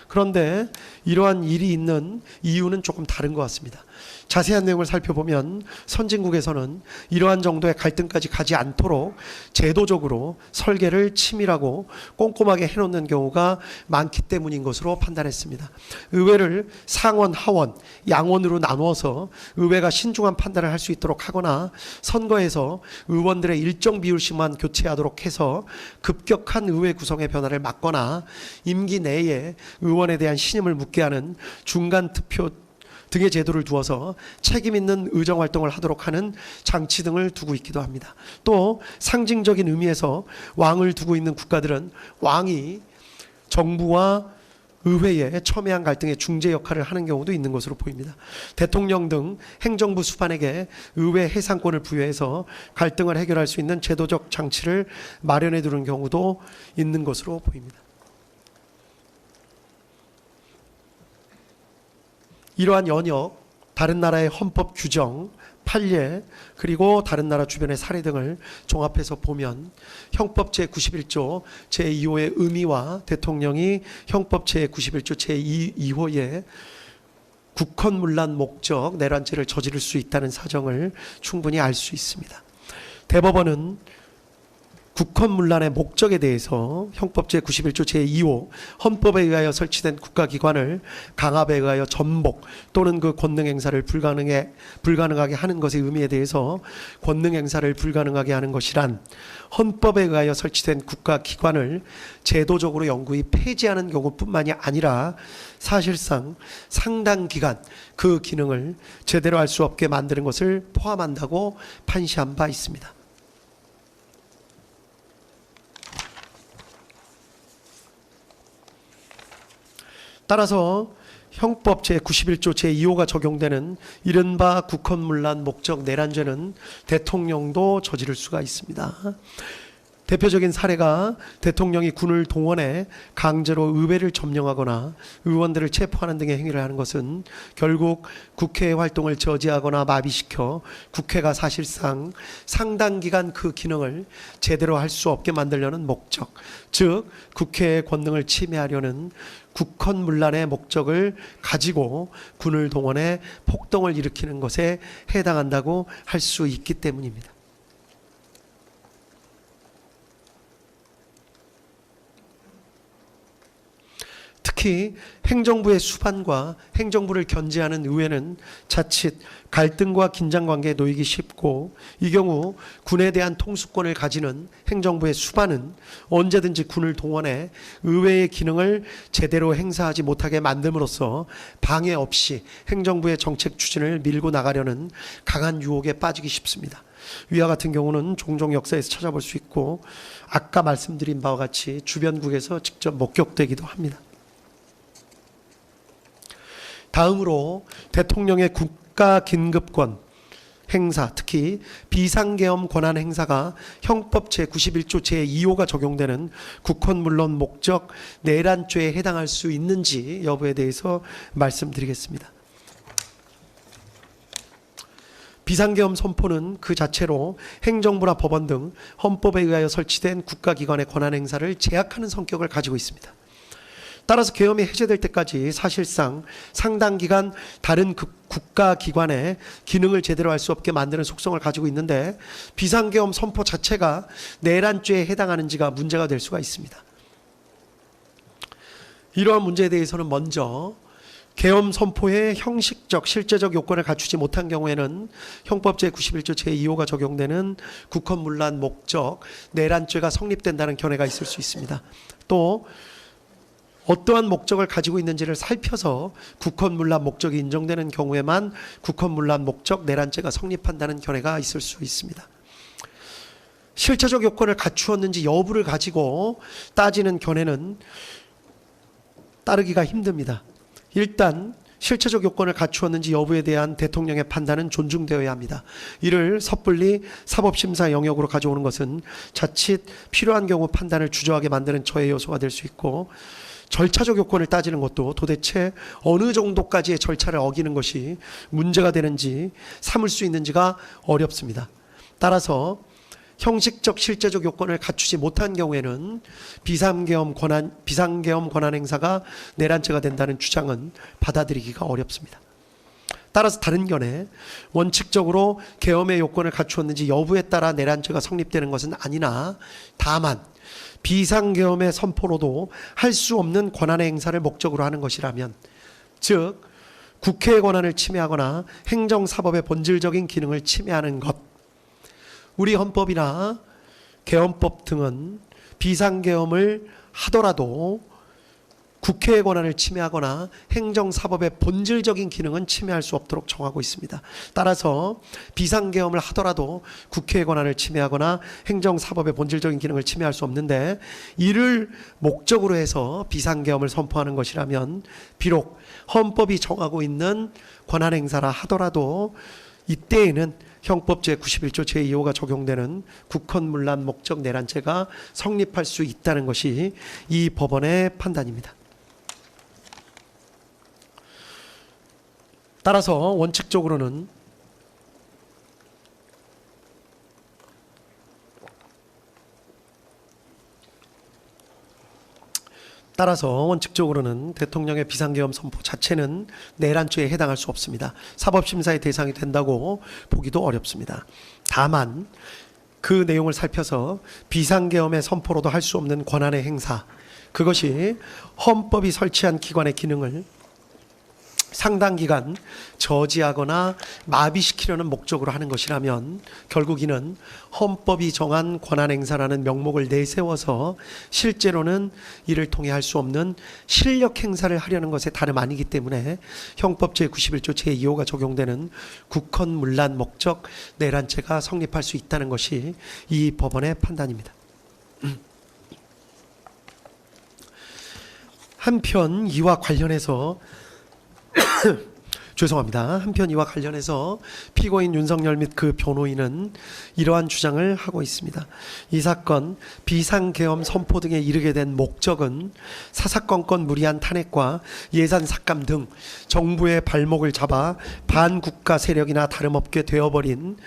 그런데 이러한 일이 있는 이유는 조금 다른 것 같습니다. 자세한 내용을 살펴보면 선진국에서는 이러한 정도의 갈등까지 가지 않도록 제도적으로 설계를 치밀하고 꼼꼼하게 해놓는 경우가 많기 때문인 것으로 판단했습니다. 의회를 상원, 하원, 양원으로 나누어서 의회가 신중한 판단을 할 수 있도록 하거나 선거에서 의원들의 일정 비율씩만 교체하도록 해서 급격한 의회 구성의 변화를 막거나 임기 내에 의원에 대한 신임을 묻게 하는 중간 투표 등의 제도를 두어서 책임 있는 의정활동을 하도록 하는 장치 등을 두고 있기도 합니다. 또 상징적인 의미에서 왕을 두고 있는 국가들은 왕이 정부와 의회에 첨예한 갈등의 중재 역할을 하는 경우도 있는 것으로 보입니다. 대통령 등 행정부 수반에게 의회 해상권을 부여해서 갈등을 해결할 수 있는 제도적 장치를 마련해 두는 경우도 있는 것으로 보입니다. 이러한 연역, 다른 나라의 헌법 규정, 판례, 그리고 다른 나라 주변의 사례 등을 종합해서 보면 형법 제91조 제2호의 의미와 대통령이 형법 제91조 제2호의 국헌문란 목적 내란죄를 저지를 수 있다는 사정을 충분히 알 수 있습니다. 대법원은 국헌문란의 목적에 대해서 형법 제91조 제2호 헌법에 의하여 설치된 국가기관을 강압에 의하여 전복 또는 그 권능 행사를 불가능하게 하는 것의 의미에 대해서 권능 행사를 불가능하게 하는 것이란 헌법에 의하여 설치된 국가기관을 제도적으로 영구히 폐지하는 경우뿐만이 아니라 사실상 상당 기간 그 기능을 제대로 할 수 없게 만드는 것을 포함한다고 판시한 바 있습니다. 따라서 형법 제91조 제2호가 적용되는 이른바 국헌문란 목적 내란죄는 대통령도 저지를 수가 있습니다. 대표적인 사례가 대통령이 군을 동원해 강제로 의회를 점령하거나 의원들을 체포하는 등의 행위를 하는 것은 결국 국회의 활동을 저지하거나 마비시켜 국회가 사실상 상당 기간 그 기능을 제대로 할 수 없게 만들려는 목적, 즉 국회의 권능을 침해하려는 국헌문란의 목적을 가지고 군을 동원해 폭동을 일으키는 것에 해당한다고 할 수 있기 때문입니다. 특히 행정부의 수반과 행정부를 견제하는 의회는 자칫 갈등과 긴장관계에 놓이기 쉽고 이 경우 군에 대한 통수권을 가지는 행정부의 수반은 언제든지 군을 동원해 의회의 기능을 제대로 행사하지 못하게 만듦으로써 방해 없이 행정부의 정책 추진을 밀고 나가려는 강한 유혹에 빠지기 쉽습니다. 위와 같은 경우는 종종 역사에서 찾아볼 수 있고 아까 말씀드린 바와 같이 주변국에서 직접 목격되기도 합니다. 다음으로 대통령의 국가 긴급권 행사, 특히 비상계엄 권한 행사가 형법 제91조 제2호가 적용되는 국헌문란 목적 내란죄에 해당할 수 있는지 여부에 대해서 말씀드리겠습니다. 비상계엄 선포는 그 자체로 행정부나 법원 등 헌법에 의하여 설치된 국가기관의 권한 행사를 제약하는 성격을 가지고 있습니다. 따라서 계엄이 해제될 때까지 사실상 상당 기간 다른 국가기관의 기능을 제대로 할 수 없게 만드는 속성을 가지고 있는데 비상계엄 선포 자체가 내란죄에 해당하는지가 문제가 될 수가 있습니다. 이러한 문제에 대해서는 먼저 계엄 선포의 형식적, 실제적 요건을 갖추지 못한 경우에는 형법 제91조 제2호가 적용되는 국헌문란 목적 내란죄가 성립된다는 견해가 있을 수 있습니다. 또 어떠한 목적을 가지고 있는지를 살펴서 국헌문란 목적이 인정되는 경우에만 국헌문란 목적 내란죄가 성립한다는 견해가 있을 수 있습니다. 실체적 요건을 갖추었는지 여부를 가지고 따지는 견해는 따르기가 힘듭니다. 일단 실체적 요건을 갖추었는지 여부에 대한 대통령의 판단은 존중되어야 합니다. 이를 섣불리 사법심사 영역으로 가져오는 것은 자칫 필요한 경우 판단을 주저하게 만드는 저해 요소가 될 수 있고 절차적 요건을 따지는 것도 도대체 어느 정도까지의 절차를 어기는 것이 문제가 되는지 삼을 수 있는지가 어렵습니다. 따라서 형식적 실제적 요건을 갖추지 못한 경우에는 비상계엄 권한 행사가 내란죄가 된다는 주장은 받아들이기가 어렵습니다. 따라서 다른 견해, 원칙적으로 계엄의 요건을 갖추었는지 여부에 따라 내란죄가 성립되는 것은 아니나 다만 비상계엄의 선포로도 할 수 없는 권한의 행사를 목적으로 하는 것이라면, 즉 국회의 권한을 침해하거나 행정사법의 본질적인 기능을 침해하는 것, 우리 헌법이나 계엄법 등은 비상계엄을 하더라도 국회의 권한을 침해하거나 행정사법의 본질적인 기능은 침해할 수 없도록 정하고 있습니다. 따라서 비상계엄을 하더라도 국회의 권한을 침해하거나 행정사법의 본질적인 기능을 침해할 수 없는데 이를 목적으로 해서 비상계엄을 선포하는 것이라면 비록 헌법이 정하고 있는 권한행사라 하더라도 이때에는 형법 제91조 제2호가 적용되는 국헌문란 목적 내란죄가 성립할 수 있다는 것이 이 법원의 판단입니다. 따라서 원칙적으로는 대통령의 비상계엄 선포 자체는 내란죄에 해당할 수 없습니다. 사법심사의 대상이 된다고 보기도 어렵습니다. 다만 그 내용을 살펴서 비상계엄의 선포로도 할 수 없는 권한의 행사, 그것이 헌법이 설치한 기관의 기능을 상당 기간 저지하거나 마비시키려는 목적으로 하는 것이라면 결국 이는 헌법이 정한 권한행사라는 명목을 내세워서 실제로는 이를 통해 할 수 없는 실력 행사를 하려는 것에 다름 아니기 때문에 형법 제91조 제2호가 적용되는 국헌문란 목적 내란죄가 성립할 수 있다는 것이 이 법원의 판단입니다. 한편 이와 관련해서 한편 이와 관련해서 피고인 윤석열 및 그 변호인은 이러한 주장을 하고 있습니다. 이 사건 비상계엄 선포 등에 이르게 된 목적은 사사건건 무리한 탄핵과 예산 삭감 등 정부의 발목을 잡아 반국가 세력이나 다름없게 되어버린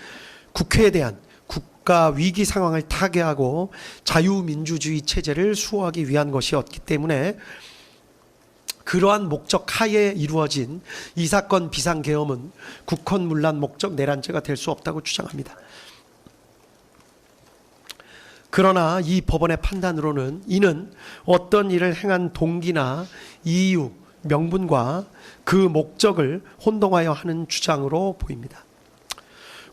국회에 대한 국가 위기 상황을 타개하고 자유민주주의 체제를 수호하기 위한 것이었기 때문에 그러한 목적 하에 이루어진 이 사건 비상계엄은 국헌문란 목적 내란죄가 될 수 없다고 주장합니다. 그러나 이 법원의 판단으로는 이는 어떤 일을 행한 동기나 이유, 명분과 그 목적을 혼동하여 하는 주장으로 보입니다.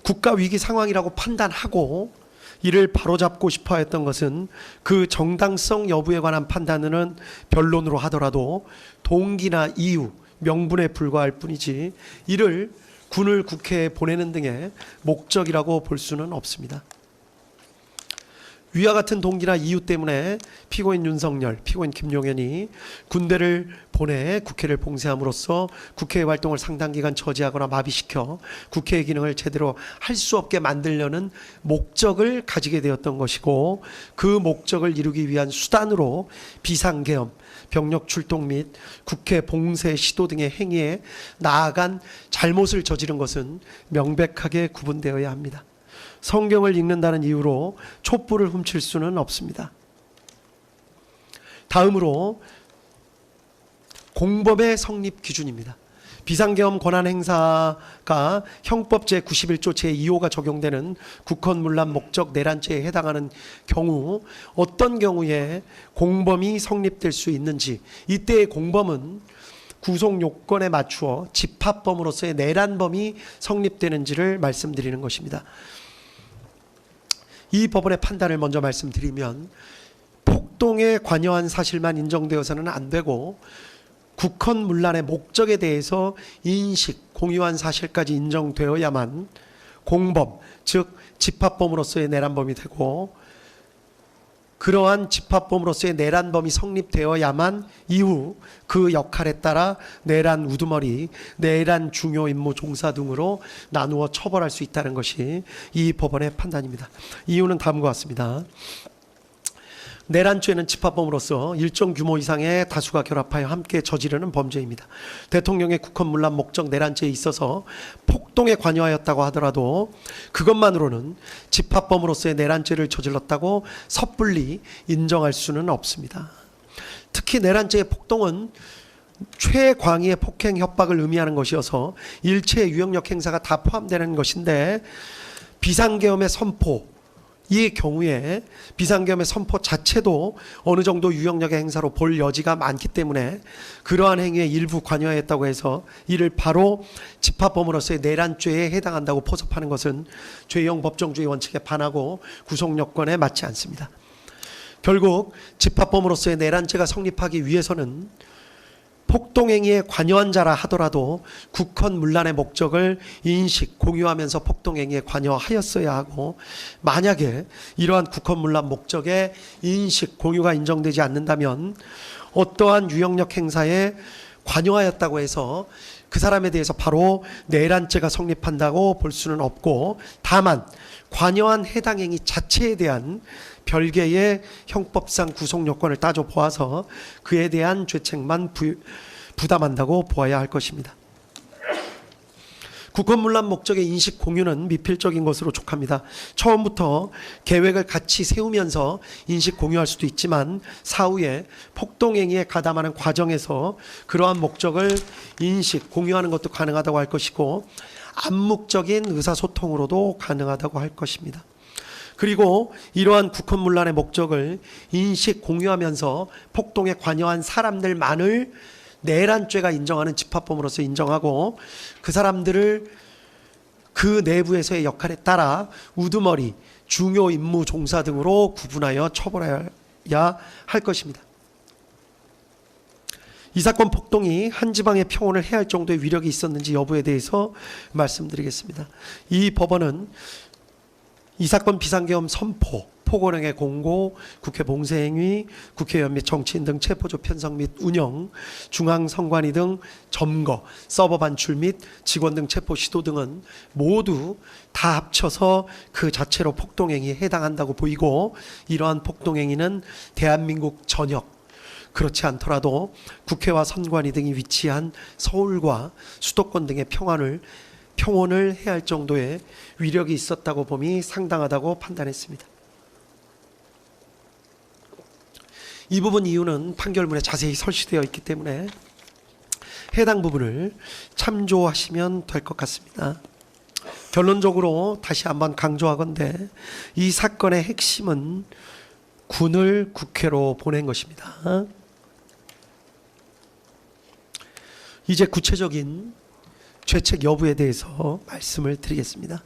국가 위기 상황이라고 판단하고 이를 바로잡고 싶어 했던 것은 그 정당성 여부에 관한 판단은 변론으로 하더라도 동기나 이유, 명분에 불과할 뿐이지 이를 군을 국회에 보내는 등의 목적이라고 볼 수는 없습니다. 위와 같은 동기나 이유 때문에 피고인 윤석열, 피고인 김용현이 군대를 보내 국회를 봉쇄함으로써 국회의 활동을 상당 기간 저지하거나 마비시켜 국회의 기능을 제대로 할 수 없게 만들려는 목적을 가지게 되었던 것이고, 그 목적을 이루기 위한 수단으로 비상계엄, 병력 출동 및 국회 봉쇄 시도 등의 행위에 나아간 잘못을 저지른 것은 명백하게 구분되어야 합니다. 성경을 읽는다는 이유로 촛불을 훔칠 수는 없습니다. 다음으로 공범의 성립 기준입니다. 비상계엄 권한 행사가 형법 제91조 제2호가 적용되는 국헌문란 목적 내란죄에 해당하는 경우 어떤 경우에 공범이 성립될 수 있는지, 이때의 공범은 구속 요건에 맞추어 집합범으로서의 내란범이 성립되는지를 말씀드리는 것입니다. 이 법원의 판단을 먼저 말씀드리면, 폭동에 관여한 사실만 인정되어서는 안 되고 국헌문란의 목적에 대해서 인식, 공유한 사실까지 인정되어야만 공범, 즉 집합범으로서의 내란범이 되고, 그러한 집합범으로서의 내란범이 성립되어야만 이후 그 역할에 따라 내란 우두머리, 내란 중요 임무 종사 등으로 나누어 처벌할 수 있다는 것이 이 법원의 판단입니다. 이유는 다음과 같습니다. 내란죄는 집합범으로서 일정 규모 이상의 다수가 결합하여 함께 저지르는 범죄입니다. 대통령의 국헌문란 목적 내란죄에 있어서 폭동에 관여하였다고 하더라도 그것만으로는 집합범으로서의 내란죄를 저질렀다고 섣불리 인정할 수는 없습니다. 특히 내란죄의 폭동은 최광의의 폭행 협박을 의미하는 것이어서 일체 유형력 행사가 다 포함되는 것인데, 비상계엄의 선포, 이 경우에 비상계엄의 선포 자체도 어느 정도 유형력의 행사로 볼 여지가 많기 때문에 그러한 행위에 일부 관여했다고 해서 이를 바로 집합범으로서의 내란죄에 해당한다고 포섭하는 것은 죄형 법정주의 원칙에 반하고 구속요건에 맞지 않습니다. 결국 집합범으로서의 내란죄가 성립하기 위해서는 폭동행위에 관여한 자라 하더라도 국헌문란의 목적을 인식, 공유하면서 폭동행위에 관여하였어야 하고, 만약에 이러한 국헌문란 목적의 인식, 공유가 인정되지 않는다면 어떠한 유형력 행사에 관여하였다고 해서 그 사람에 대해서 바로 내란죄가 성립한다고 볼 수는 없고, 다만 관여한 해당 행위 자체에 대한 별개의 형법상 구속요건을 따져보아서 그에 대한 죄책만 부담한다고 보아야 할 것입니다. 국헌문란 목적의 인식 공유는 미필적인 것으로 족합니다. 처음부터 계획을 같이 세우면서 인식 공유할 수도 있지만 사후에 폭동행위에 가담하는 과정에서 그러한 목적을 인식 공유하는 것도 가능하다고 할 것이고 암묵적인 의사소통으로도 가능하다고 할 것입니다. 그리고 이러한 국헌문란의 목적을 인식 공유하면서 폭동에 관여한 사람들만을 내란죄가 인정하는 집합범으로서 인정하고 그 사람들을 그 내부에서의 역할에 따라 우두머리, 중요 임무 종사 등으로 구분하여 처벌해야 할 것입니다. 이 사건 폭동이 한 지방의 평온을 해할 정도의 위력이 있었는지 여부에 대해서 말씀드리겠습니다. 이 법원은 이 사건 비상계엄 선포, 포고령의 공고, 국회 봉쇄행위, 국회의원 및 정치인 등 체포조 편성 및 운영, 중앙선관위 등 점거, 서버 반출 및 직원 등 체포 시도 등은 모두 다 합쳐서 그 자체로 폭동행위에 해당한다고 보이고 이러한 폭동행위는 대한민국 전역, 그렇지 않더라도 국회와 선관위 등이 위치한 서울과 수도권 등의 평온을 해야 할 정도의 위력이 있었다고 봄이 상당하다고 판단했습니다. 이 부분 이유는 판결문에 자세히 설치되어 있기 때문에 해당 부분을 참조하시면 될 것 같습니다. 결론적으로 다시 한번 강조하건대 이 사건의 핵심은 군을 국회로 보낸 것입니다. 이제 구체적인 죄책 여부에 대해서 말씀을 드리겠습니다.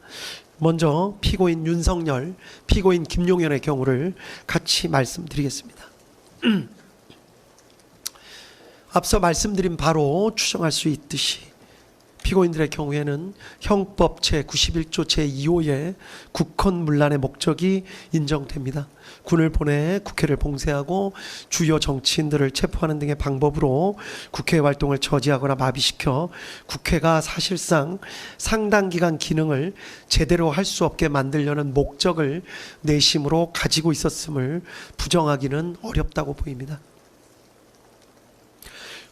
먼저 피고인 윤석열, 피고인 김용현의 경우를 같이 말씀드리겠습니다. 앞서 말씀드린 바로 추정할 수 있듯이 피고인들의 경우에는 형법 제91조 제2호의 국헌문란의 목적이 인정됩니다. 군을 보내 국회를 봉쇄하고 주요 정치인들을 체포하는 등의 방법으로 국회 활동을 저지하거나 마비시켜 국회가 사실상 상당 기간 기능을 제대로 할 수 없게 만들려는 목적을 내심으로 가지고 있었음을 부정하기는 어렵다고 보입니다.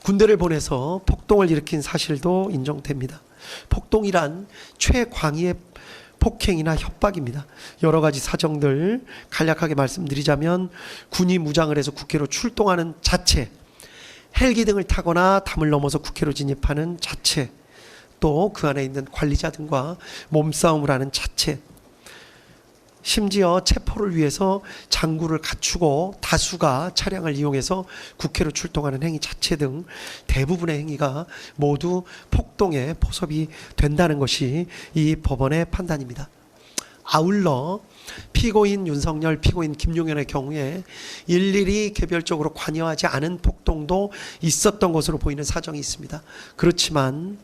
군대를 보내서 폭동을 일으킨 사실도 인정됩니다. 폭동이란 최광의의 폭행이나 협박입니다. 여러 가지 사정들 간략하게 말씀드리자면 군이 무장을 해서 국회로 출동하는 자체, 헬기 등을 타거나 담을 넘어서 국회로 진입하는 자체, 또 그 안에 있는 관리자 등과 몸싸움을 하는 자체, 심지어 체포를 위해서 장구를 갖추고 다수가 차량을 이용해서 국회로 출동하는 행위 자체 등 대부분의 행위가 모두 폭동에 포섭이 된다는 것이 이 법원의 판단입니다. 아울러 피고인 윤석열, 피고인 김용현의 경우에 일일이 개별적으로 관여하지 않은 폭동도 있었던 것으로 보이는 사정이 있습니다. 그렇지만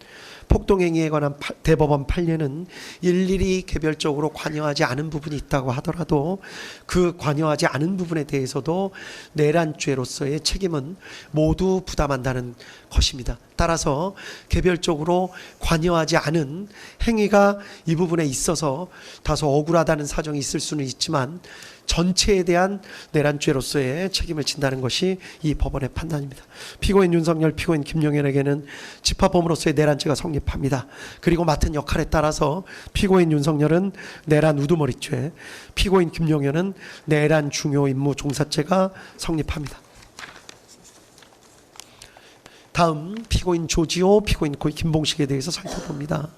폭동행위에 관한 대법원 판례는 일일이 개별적으로 관여하지 않은 부분이 있다고 하더라도 그 관여하지 않은 부분에 대해서도 내란죄로서의 책임은 모두 부담한다는 것입니다. 따라서 개별적으로 관여하지 않은 행위가 이 부분에 있어서 다소 억울하다는 사정이 있을 수는 있지만 전체에 대한 내란죄로서의 책임을 진다는 것이 이 법원의 판단입니다. 피고인 윤석열, 피고인 김용현에게는 집합범으로서의 내란죄가 성립합니다. 그리고 맡은 역할에 따라서 피고인 윤석열은 내란 우두머리죄, 피고인 김용현은 내란 중요 임무 종사죄가 성립합니다. 다음 피고인 조지호, 피고인 김봉식에 대해서 살펴봅니다.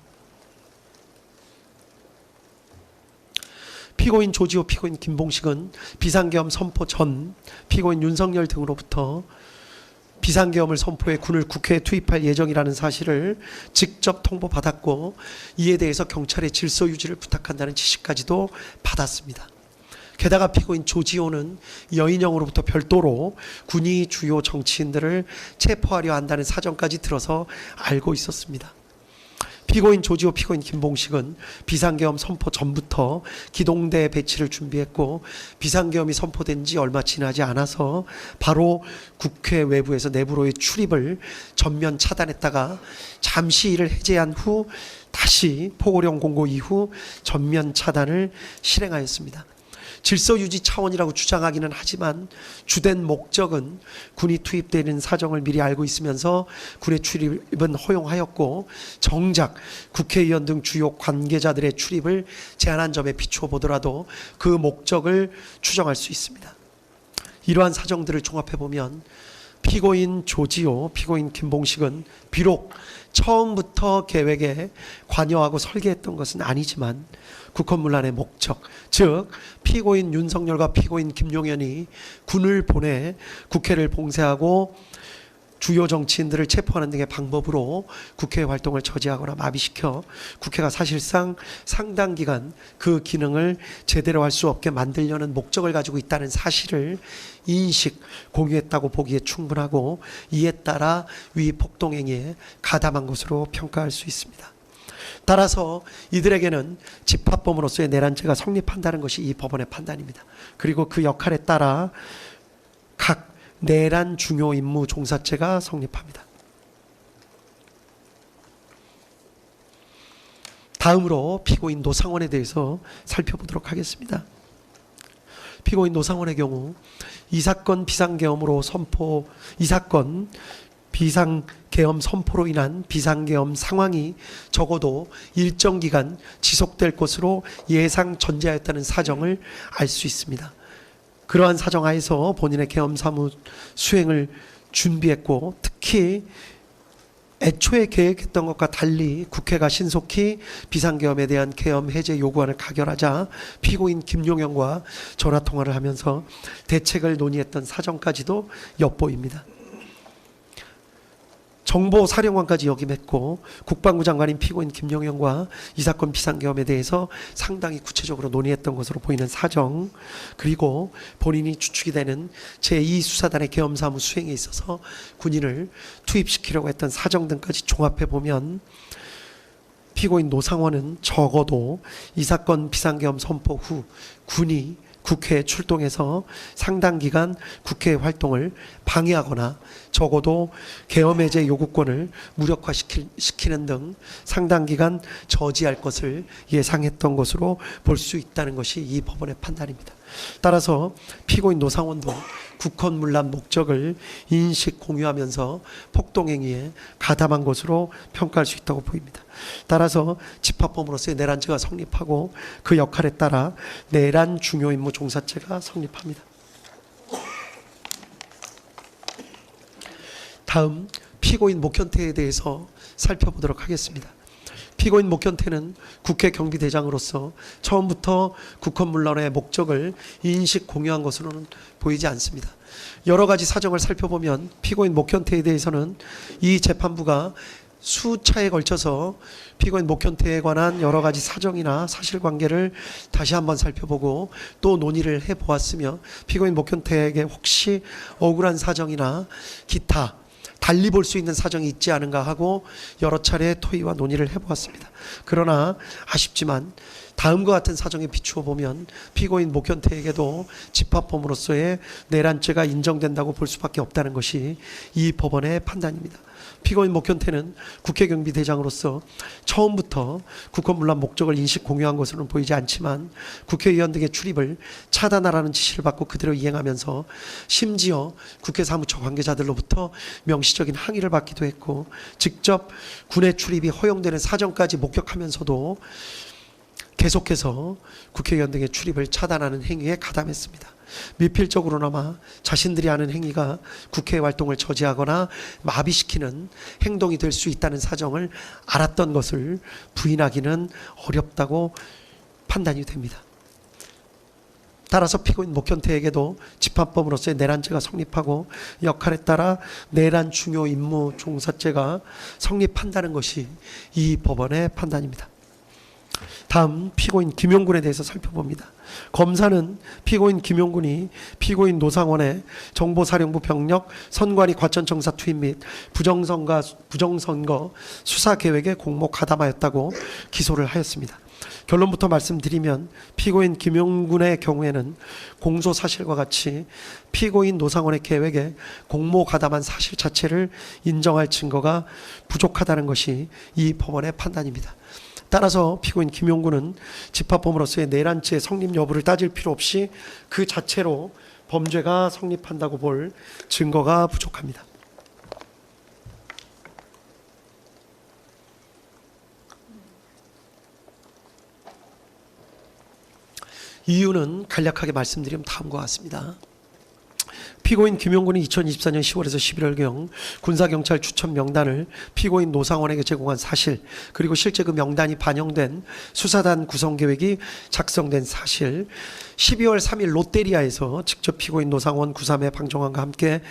피고인 조지호, 피고인 김봉식은 비상계엄 선포 전 피고인 윤석열 등으로부터 비상계엄을 선포해 군을 국회에 투입할 예정이라는 사실을 직접 통보받았고 이에 대해서 경찰의 질서 유지를 부탁한다는 지시까지도 받았습니다. 게다가 피고인 조지호는 여인영으로부터 별도로 군이 주요 정치인들을 체포하려 한다는 사정까지 들어서 알고 있었습니다. 피고인 조지호, 피고인 김봉식은 비상계엄 선포 전부터 기동대 배치를 준비했고 비상계엄이 선포된 지 얼마 지나지 않아서 바로 국회 외부에서 내부로의 출입을 전면 차단했다가 잠시 이를 해제한 후 다시 포고령 공고 이후 전면 차단을 실행하였습니다. 질서 유지 차원이라고 주장하기는 하지만 주된 목적은 군이 투입되는 사정을 미리 알고 있으면서 군의 출입은 허용하였고 정작 국회의원 등 주요 관계자들의 출입을 제한한 점에 비추어 보더라도 그 목적을 추정할 수 있습니다. 이러한 사정들을 종합해 보면 피고인 조지호, 피고인 김봉식은 비록 처음부터 계획에 관여하고 설계했던 것은 아니지만 국헌문란의 목적, 즉 피고인 윤석열과 피고인 김용현이 군을 보내 국회를 봉쇄하고 주요 정치인들을 체포하는 등의 방법으로 국회 활동을 저지하거나 마비시켜 국회가 사실상 상당 기간 그 기능을 제대로 할 수 없게 만들려는 목적을 가지고 있다는 사실을 인식, 공유했다고 보기에 충분하고 이에 따라 위 폭동행위에 가담한 것으로 평가할 수 있습니다. 따라서 이들에게는 집합범으로서의 내란죄가 성립한다는 것이 이 법원의 판단입니다. 그리고 그 역할에 따라 각 내란 중요 임무 종사죄가 성립합니다. 다음으로 피고인 노상원에 대해서 살펴보도록 하겠습니다. 피고인 노상원의 경우 이 사건 비상계엄으로 선포로 인한 비상계엄 상황이 적어도 일정 기간 지속될 것으로 예상 전제하였다는 사정을 알 수 있습니다. 그러한 사정 하에서 본인의 계엄 사무 수행을 준비했고 특히 애초에 계획했던 것과 달리 국회가 신속히 비상계엄에 대한 계엄 해제 요구안을 가결하자 피고인 김용현과 전화통화를 하면서 대책을 논의했던 사정까지도 엿보입니다. 정보사령관까지 역임했고 국방부 장관인 피고인 김용현과 이 사건 비상계엄에 대해서 상당히 구체적으로 논의했던 것으로 보이는 사정, 그리고 본인이 주축이 되는 제2수사단의 계엄사무 수행에 있어서 군인을 투입시키려고 했던 사정 등까지 종합해보면 피고인 노상원은 적어도 이 사건 비상계엄 선포 후 군이 국회에 출동해서 상당 기간 국회 활동을 방해하거나 적어도 계엄 해제 요구권을 무력화시키는 등 상당 기간 저지할 것을 예상했던 것으로 볼 수 있다는 것이 이 법원의 판단입니다. 따라서 피고인 노상원도 국헌문란 목적을 인식 공유하면서 폭동행위에 가담한 것으로 평가할 수 있다고 보입니다. 따라서 집합범으로서의 내란죄가 성립하고 그 역할에 따라 내란 중요임무 종사죄가 성립합니다. 다음 피고인 목현태에 대해서 살펴보도록 하겠습니다. 피고인 목현태는 국회 경비대장으로서 처음부터 국헌문란의 목적을 인식 공유한 것으로는 보이지 않습니다. 여러 가지 사정을 살펴보면 피고인 목현태에 대해서는 이 재판부가 수차에 걸쳐서 피고인 목현태에 관한 여러 가지 사정이나 사실관계를 다시 한번 살펴보고 또 논의를 해보았으며 피고인 목현태에게 혹시 억울한 사정이나 기타 달리 볼 수 있는 사정이 있지 않은가 하고 여러 차례 토의와 논의를 해보았습니다. 그러나 아쉽지만 다음과 같은 사정에 비추어 보면 피고인 목현태에게도 집합범으로서의 내란죄가 인정된다고 볼 수밖에 없다는 것이 이 법원의 판단입니다. 피고인 목현태는 국회경비대장으로서 처음부터 국헌문란 목적을 인식 공유한 것으로는 보이지 않지만 국회의원 등의 출입을 차단하라는 지시를 받고 그대로 이행하면서 심지어 국회 사무처 관계자들로부터 명시적인 항의를 받기도 했고 직접 군의 출입이 허용되는 사정까지 목격하면서도 계속해서 국회의원 등의 출입을 차단하는 행위에 가담했습니다. 미필적으로나마 자신들이 하는 행위가 국회 활동을 저지하거나 마비시키는 행동이 될 수 있다는 사정을 알았던 것을 부인하기는 어렵다고 판단이 됩니다. 따라서 피고인 목현태에게도 집합범으로서의 내란죄가 성립하고 역할에 따라 내란 중요 임무 종사죄가 성립한다는 것이 이 법원의 판단입니다. 다음 피고인 김용군에 대해서 살펴봅니다. 검사는 피고인 김용군이 피고인 노상원의 정보사령부 병력 선관위 과천청사 투입 및 부정선거 수사 계획에 공모 가담하였다고 기소를 하였습니다. 결론부터 말씀드리면 피고인 김용군의 경우에는 공소 사실과 같이 피고인 노상원의 계획에 공모 가담한 사실 자체를 인정할 증거가 부족하다는 것이 이 법원의 판단입니다. 따라서 피고인 김용군은 집합범으로서의 내란죄 성립 여부를 따질 필요 없이 그 자체로 범죄가 성립한다고 볼 증거가 부족합니다. 이유는 간략하게 말씀드리면 다음과 같습니다. 피고인 김용군이 2024년 10월에서 11월경 군사경찰 추천 명단을 피고인 노상원에게 제공한 사실, 그리고 실제 그 명단이 반영된 수사단 구성계획이 작성된 사실, 12월 3일 롯데리아에서 직접 피고인 노상원 구삼의 방정환과 함께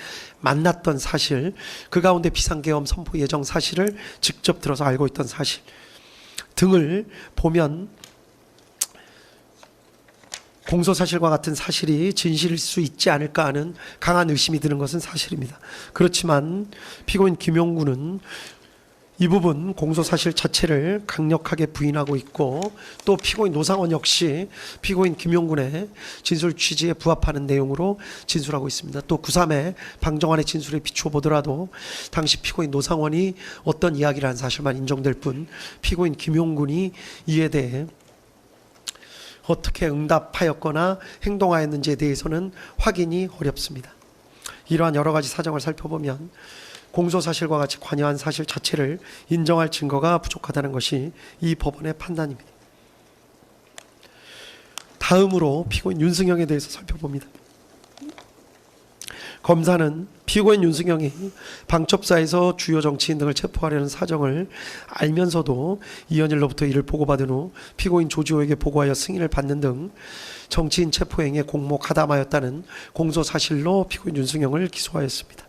만났던 사실, 그 가운데 비상계엄 선포 예정 사실을 직접 들어서 알고 있던 사실 등을 보면 공소사실과 같은 사실이 진실일 수 있지 않을까 하는 강한 의심이 드는 것은 사실입니다. 그렇지만 피고인 김용군은 이 부분 공소사실 자체를 강력하게 부인하고 있고, 또 피고인 노상원 역시 피고인 김용군의 진술 취지에 부합하는 내용으로 진술하고 있습니다. 또 구3의 방정환의 진술에 비추어 보더라도 당시 피고인 노상원이 어떤 이야기를 한 사실만 인정될 뿐 피고인 김용군이 이에 대해 어떻게 응답하였거나 행동하였는지에 대해서는 확인이 어렵습니다. 이러한 여러 가지 사정을 살펴보면 공소사실과 같이 관여한 사실 자체를 인정할 증거가 부족하다는 것이 이 법원의 판단입니다. 다음으로 피고인 윤승영에 대해서 살펴봅니다. 검사는 피고인 윤승영이 방첩사에서 주요 정치인 등을 체포하려는 사정을 알면서도 이현일로부터 이를 보고받은 후 피고인 조지호에게 보고하여 승인을 받는 등 정치인 체포 행위에 공모 가담하였다는 공소사실로 피고인 윤승영을 기소하였습니다.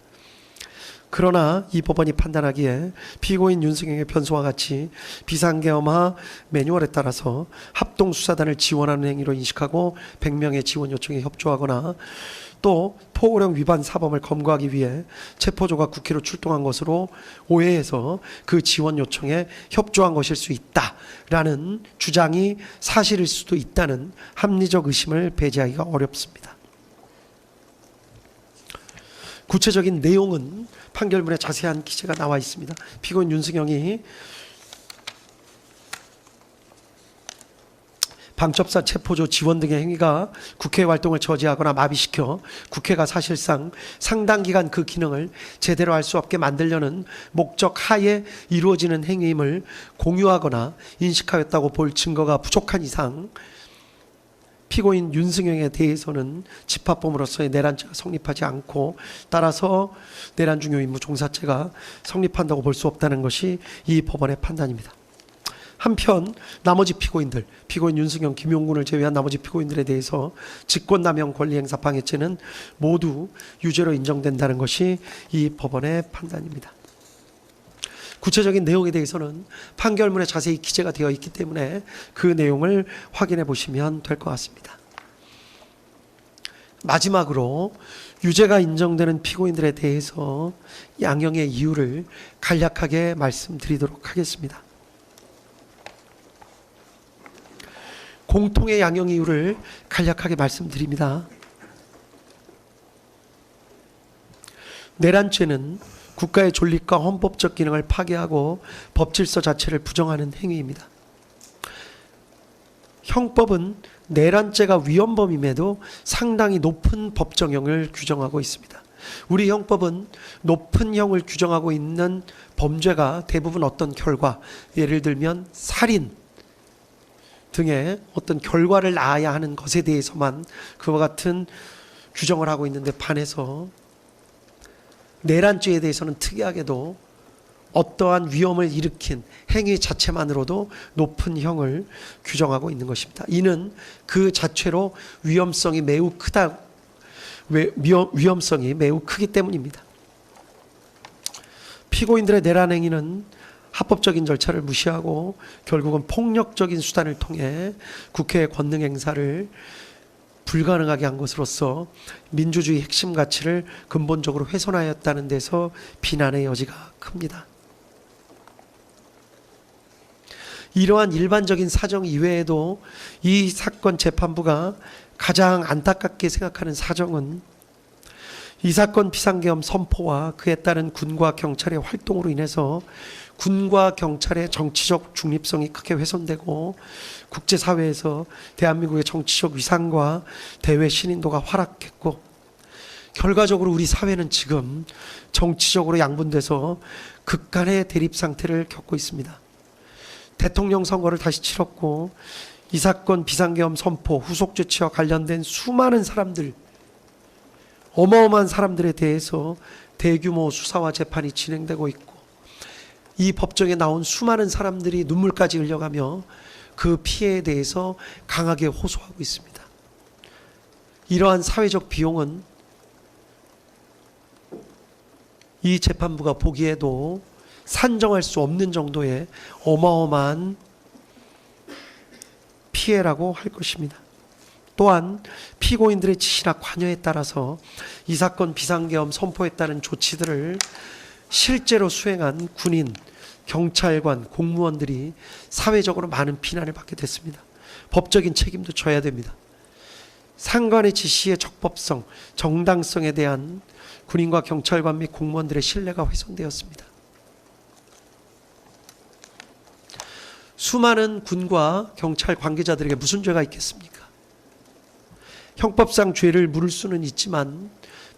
그러나 이 법원이 판단하기에 피고인 윤승영의 변소와 같이 비상계엄화 매뉴얼에 따라서 합동수사단을 지원하는 행위로 인식하고 100명의 지원 요청에 협조하거나 또 포고령 위반 사범을 검거하기 위해 체포조가 국회로 출동한 것으로 오해해서 그 지원 요청에 협조한 것일 수 있다라는 주장이 사실일 수도 있다는 합리적 의심을 배제하기가 어렵습니다. 구체적인 내용은 판결문에 자세한 기재가 나와 있습니다. 피고인 윤승영이 방첩사 체포조 지원 등의 행위가 국회 활동을 저지하거나 마비시켜 국회가 사실상 상당 기간 그 기능을 제대로 할 수 없게 만들려는 목적 하에 이루어지는 행위임을 공유하거나 인식하였다고 볼 증거가 부족한 이상 피고인 윤승영에 대해서는 집합범으로서의 내란죄가 성립하지 않고, 따라서 내란 중요 임무 종사죄가 성립한다고 볼 수 없다는 것이 이 법원의 판단입니다. 한편 나머지 피고인들, 피고인 윤승영, 김용군을 제외한 나머지 피고인들에 대해서 직권남용 권리행사 방해죄는 모두 유죄로 인정된다는 것이 이 법원의 판단입니다. 구체적인 내용에 대해서는 판결문에 자세히 기재가 되어 있기 때문에 그 내용을 확인해 보시면 될 것 같습니다. 마지막으로 유죄가 인정되는 피고인들에 대해서 양형의 이유를 간략하게 말씀드리도록 하겠습니다. 공통의 양형 이유를 간략하게 말씀드립니다. 내란죄는 국가의 존립과 헌법적 기능을 파괴하고 법질서 자체를 부정하는 행위입니다. 형법은 내란죄가 위헌범임에도 상당히 높은 법정형을 규정하고 있습니다. 우리 형법은 높은 형을 규정하고 있는 범죄가 대부분 어떤 결과, 예를 들면 살인 등의 어떤 결과를 낳아야 하는 것에 대해서만 그와 같은 규정을 하고 있는데 반해서 내란죄에 대해서는 특이하게도 어떠한 위험을 일으킨 행위 자체만으로도 높은 형을 규정하고 있는 것입니다. 이는 그 자체로 위험성이 매우 크기 때문입니다. 피고인들의 내란 행위는 합법적인 절차를 무시하고 결국은 폭력적인 수단을 통해 국회의 권능 행사를 불가능하게 한 것으로서 민주주의 핵심 가치를 근본적으로 훼손하였다는 데서 비난의 여지가 큽니다. 이러한 일반적인 사정 이외에도 이 사건 재판부가 가장 안타깝게 생각하는 사정은 이 사건 비상계엄 선포와 그에 따른 군과 경찰의 활동으로 인해서 군과 경찰의 정치적 중립성이 크게 훼손되고 국제사회에서 대한민국의 정치적 위상과 대외 신인도가 하락했고, 결과적으로 우리 사회는 지금 정치적으로 양분돼서 극간의 대립 상태를 겪고 있습니다. 대통령 선거를 다시 치렀고, 이 사건 비상계엄 선포 후속 조치와 관련된 수많은 사람들, 어마어마한 사람들에 대해서 대규모 수사와 재판이 진행되고 있고, 이 법정에 나온 수많은 사람들이 눈물까지 흘려가며 그 피해에 대해서 강하게 호소하고 있습니다. 이러한 사회적 비용은 이 재판부가 보기에도 산정할 수 없는 정도의 어마어마한 피해라고 할 것입니다. 또한 피고인들의 지시나 관여에 따라서 이 사건 비상계엄 선포에 따른 조치들을 실제로 수행한 군인, 경찰관, 공무원들이 사회적으로 많은 비난을 받게 됐습니다. 법적인 책임도 져야 됩니다. 상관의 지시의 적법성, 정당성에 대한 군인과 경찰관 및 공무원들의 신뢰가 훼손되었습니다. 수많은 군과 경찰 관계자들에게 무슨 죄가 있겠습니까? 형법상 죄를 물을 수는 있지만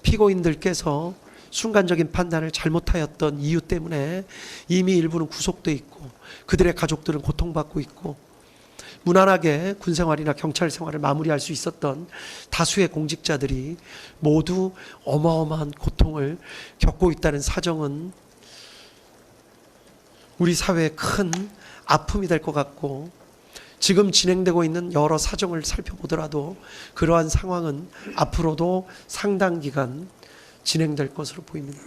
피고인들께서 순간적인 판단을 잘못하였던 이유 때문에 이미 일부는 구속돼 있고 그들의 가족들은 고통받고 있고, 무난하게 군생활이나 경찰 생활을 마무리할 수 있었던 다수의 공직자들이 모두 어마어마한 고통을 겪고 있다는 사정은 우리 사회에 큰 아픔이 될 것 같고, 지금 진행되고 있는 여러 사정을 살펴보더라도 그러한 상황은 앞으로도 상당 기간 진행될 것으로 보입니다.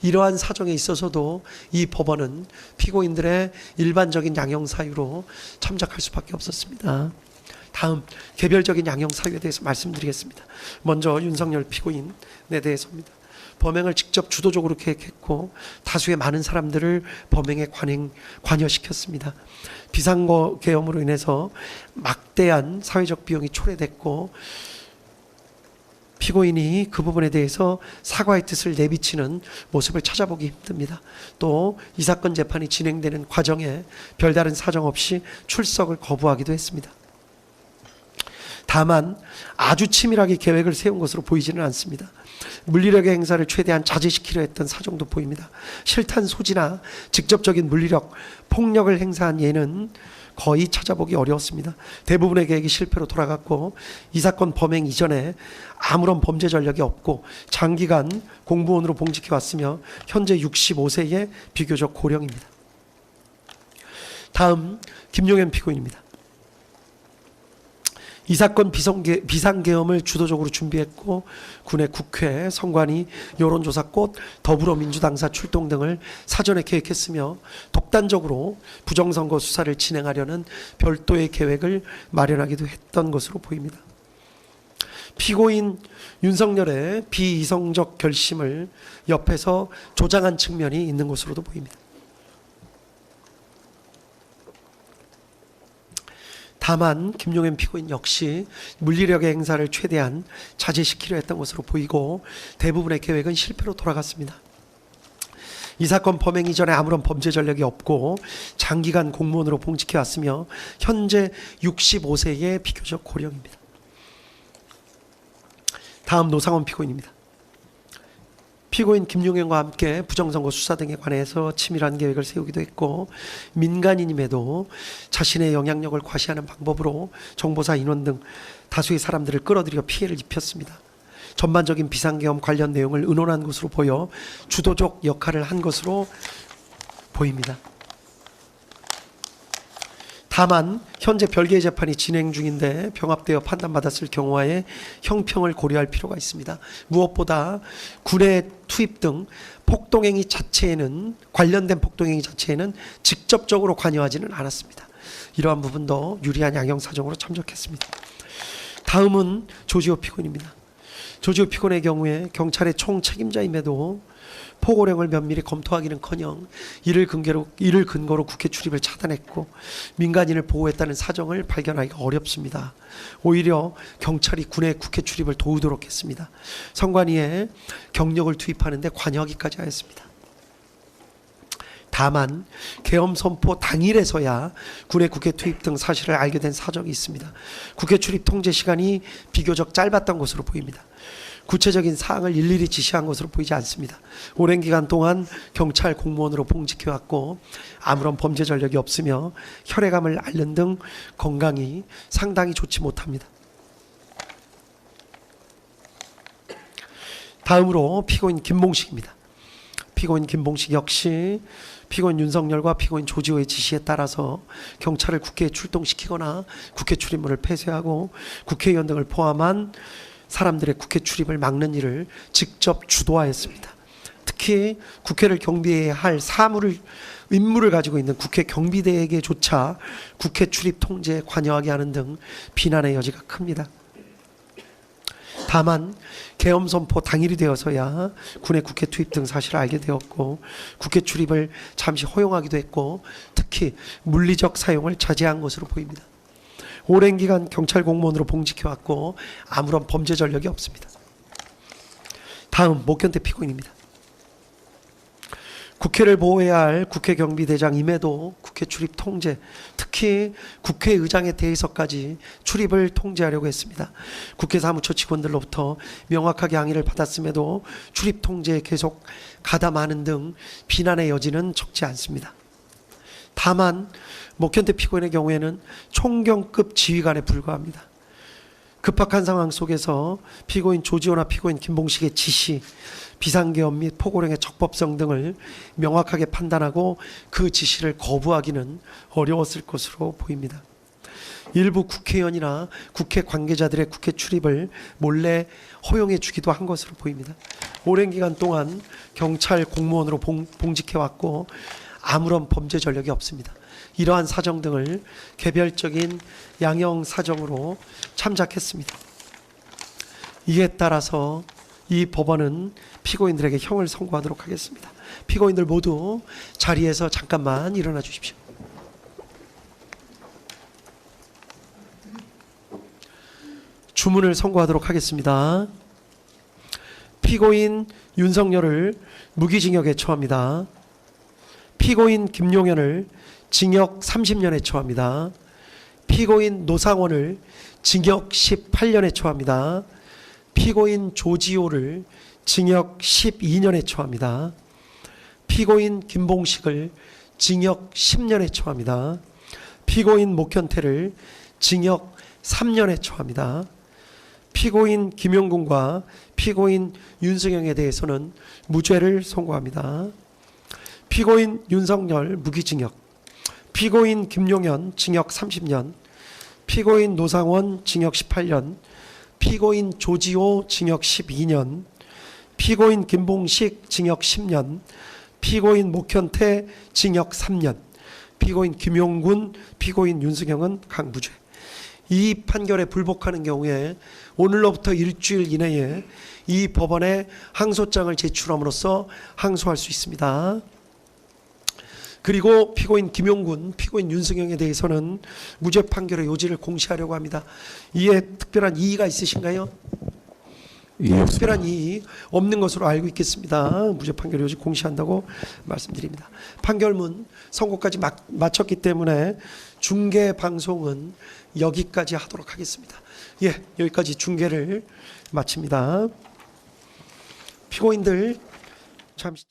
이러한 사정에 있어서도 이 법원은 피고인들의 일반적인 양형 사유로 참작할 수밖에 없었습니다. 다음 개별적인 양형 사유에 대해서 말씀드리겠습니다. 먼저 윤석열 피고인에 대해서입니다. 범행을 직접 주도적으로 계획했고 다수의 많은 사람들을 범행에 관여시켰습니다. 비상계엄으로 인해서 막대한 사회적 비용이 초래됐고, 피고인이 그 부분에 대해서 사과의 뜻을 내비치는 모습을 찾아보기 힘듭니다. 또 이 사건 재판이 진행되는 과정에 별다른 사정 없이 출석을 거부하기도 했습니다. 다만 아주 치밀하게 계획을 세운 것으로 보이지는 않습니다. 물리력의 행사를 최대한 자제시키려 했던 사정도 보입니다. 실탄 소지나 직접적인 물리력, 폭력을 행사한 예는 거의 찾아보기 어려웠습니다. 대부분의 계획이 실패로 돌아갔고, 이 사건 범행 이전에 아무런 범죄 전력이 없고 장기간 공무원으로 봉직해 왔으며 현재 65세의 비교적 고령입니다. 다음 김용현 피고인입니다. 이 사건 비상계엄을 주도적으로 준비했고 군의 국회, 선관위, 여론조사 꽃, 더불어민주당사 출동 등을 사전에 계획했으며 독단적으로 부정선거 수사를 진행하려는 별도의 계획을 마련하기도 했던 것으로 보입니다. 피고인 윤석열의 비이성적 결심을 옆에서 조장한 측면이 있는 것으로도 보입니다. 다만 김용현 피고인 역시 물리력의 행사를 최대한 자제시키려 했던 것으로 보이고 대부분의 계획은 실패로 돌아갔습니다. 이 사건 범행 이전에 아무런 범죄 전력이 없고 장기간 공무원으로 봉직해 왔으며 현재 65세의 비교적 고령입니다. 다음 노상원 피고인입니다. 피고인 김용현과 함께 부정선거 수사 등에 관해서 치밀한 계획을 세우기도 했고 민간인임에도 자신의 영향력을 과시하는 방법으로 정보사 인원 등 다수의 사람들을 끌어들여 피해를 입혔습니다. 전반적인 비상계엄 관련 내용을 의논한 것으로 보여 주도적 역할을 한 것으로 보입니다. 다만 현재 별개의 재판이 진행 중인데 병합되어 판단받았을 경우에 형평을 고려할 필요가 있습니다. 무엇보다 군의 투입 등 폭동행위 자체에는 관련된 폭동행위 자체에는 직접적으로 관여하지는 않았습니다. 이러한 부분도 유리한 양형 사정으로 참작했습니다. 다음은 조지호 피고인입니다. 조지호 피고인의 경우에 경찰의 총책임자임에도 포고령을 면밀히 검토하기는커녕 이를 근거로 국회 출입을 차단했고 민간인을 보호했다는 사정을 발견하기가 어렵습니다. 오히려 경찰이 군의 국회 출입을 도우도록 했습니다. 선관위에 경력을 투입하는 데 관여하기까지 하였습니다. 다만 계엄 선포 당일에서야 군의 국회 투입 등 사실을 알게 된 사정이 있습니다. 국회 출입 통제 시간이 비교적 짧았던 것으로 보입니다. 구체적인 사항을 일일이 지시한 것으로 보이지 않습니다. 오랜 기간 동안 경찰 공무원으로 봉직해왔고 아무런 범죄 전력이 없으며 혈액암을 앓는 등 건강이 상당히 좋지 못합니다. 다음으로 피고인 김봉식입니다. 피고인 김봉식 역시 피고인 윤석열과 피고인 조지호의 지시에 따라서 경찰을 국회에 출동시키거나 국회 출입문을 폐쇄하고 국회의원 등을 포함한 사람들의 국회 출입을 막는 일을 직접 주도하였습니다. 특히 국회를 경비해야 할 임무를 가지고 있는 국회 경비대에게조차 국회 출입 통제에 관여하게 하는 등 비난의 여지가 큽니다. 다만 계엄 선포 당일이 되어서야 군의 국회 투입 등 사실을 알게 되었고 국회 출입을 잠시 허용하기도 했고 특히 물리적 사용을 자제한 것으로 보입니다. 오랜 기간 경찰 공무원으로 봉직해왔고 아무런 범죄 전력이 없습니다. 다음 목견태 피고인입니다. 국회를 보호해야 할 국회 경비대장임에도 국회 출입 통제, 특히 국회의장에 대해서까지 출입을 통제하려고 했습니다. 국회 사무처 직원들로부터 명확하게 항의를 받았음에도 출입 통제에 계속 가담하는 등 비난의 여지는 적지 않습니다. 다만 목현태 피고인의 경우에는 총경급 지휘관에 불과합니다. 급박한 상황 속에서 피고인 조지호나 피고인 김봉식의 지시, 비상계엄 및 포고령의 적법성 등을 명확하게 판단하고 그 지시를 거부하기는 어려웠을 것으로 보입니다. 일부 국회의원이나 국회 관계자들의 국회 출입을 몰래 허용해 주기도 한 것으로 보입니다. 오랜 기간 동안 경찰 공무원으로 봉직해왔고 아무런 범죄 전력이 없습니다. 이러한 사정 등을 개별적인 양형 사정으로 참작했습니다. 이에 따라서 이 법원은 피고인들에게 형을 선고하도록 하겠습니다. 피고인들 모두 자리에서 잠깐만 일어나 주십시오. 주문을 선고하도록 하겠습니다. 피고인 윤석열을 무기징역에 처합니다. 피고인 김용현을 징역 30년에 처합니다. 피고인 노상원을 징역 18년에 처합니다. 피고인 조지호를 징역 12년에 처합니다. 피고인 김봉식을 징역 10년에 처합니다. 피고인 목현태를 징역 3년에 처합니다. 피고인 김용군과 피고인 윤승영에 대해서는 무죄를 선고합니다. 피고인 윤석열 무기징역, 피고인 김용현 징역 30년, 피고인 노상원 징역 18년, 피고인 조지호 징역 12년, 피고인 김봉식 징역 10년, 피고인 목현태 징역 3년, 피고인 김용군, 피고인 윤승영은 강무죄. 이 판결에 불복하는 경우에 오늘로부터 일주일 이내에 이 법원에 항소장을 제출함으로써 항소할 수 있습니다. 그리고 피고인 김용군, 피고인 윤승영에 대해서는 무죄 판결의 요지를 공시하려고 합니다. 이에 특별한 이의가 있으신가요? 특별한 이의 없는 것으로 알고 있겠습니다. 무죄 판결 요지 공시한다고 말씀드립니다. 판결문 선고까지 마쳤기 때문에 중계 방송은 여기까지 하도록 하겠습니다. 예, 여기까지 중계를 마칩니다. 피고인들 잠시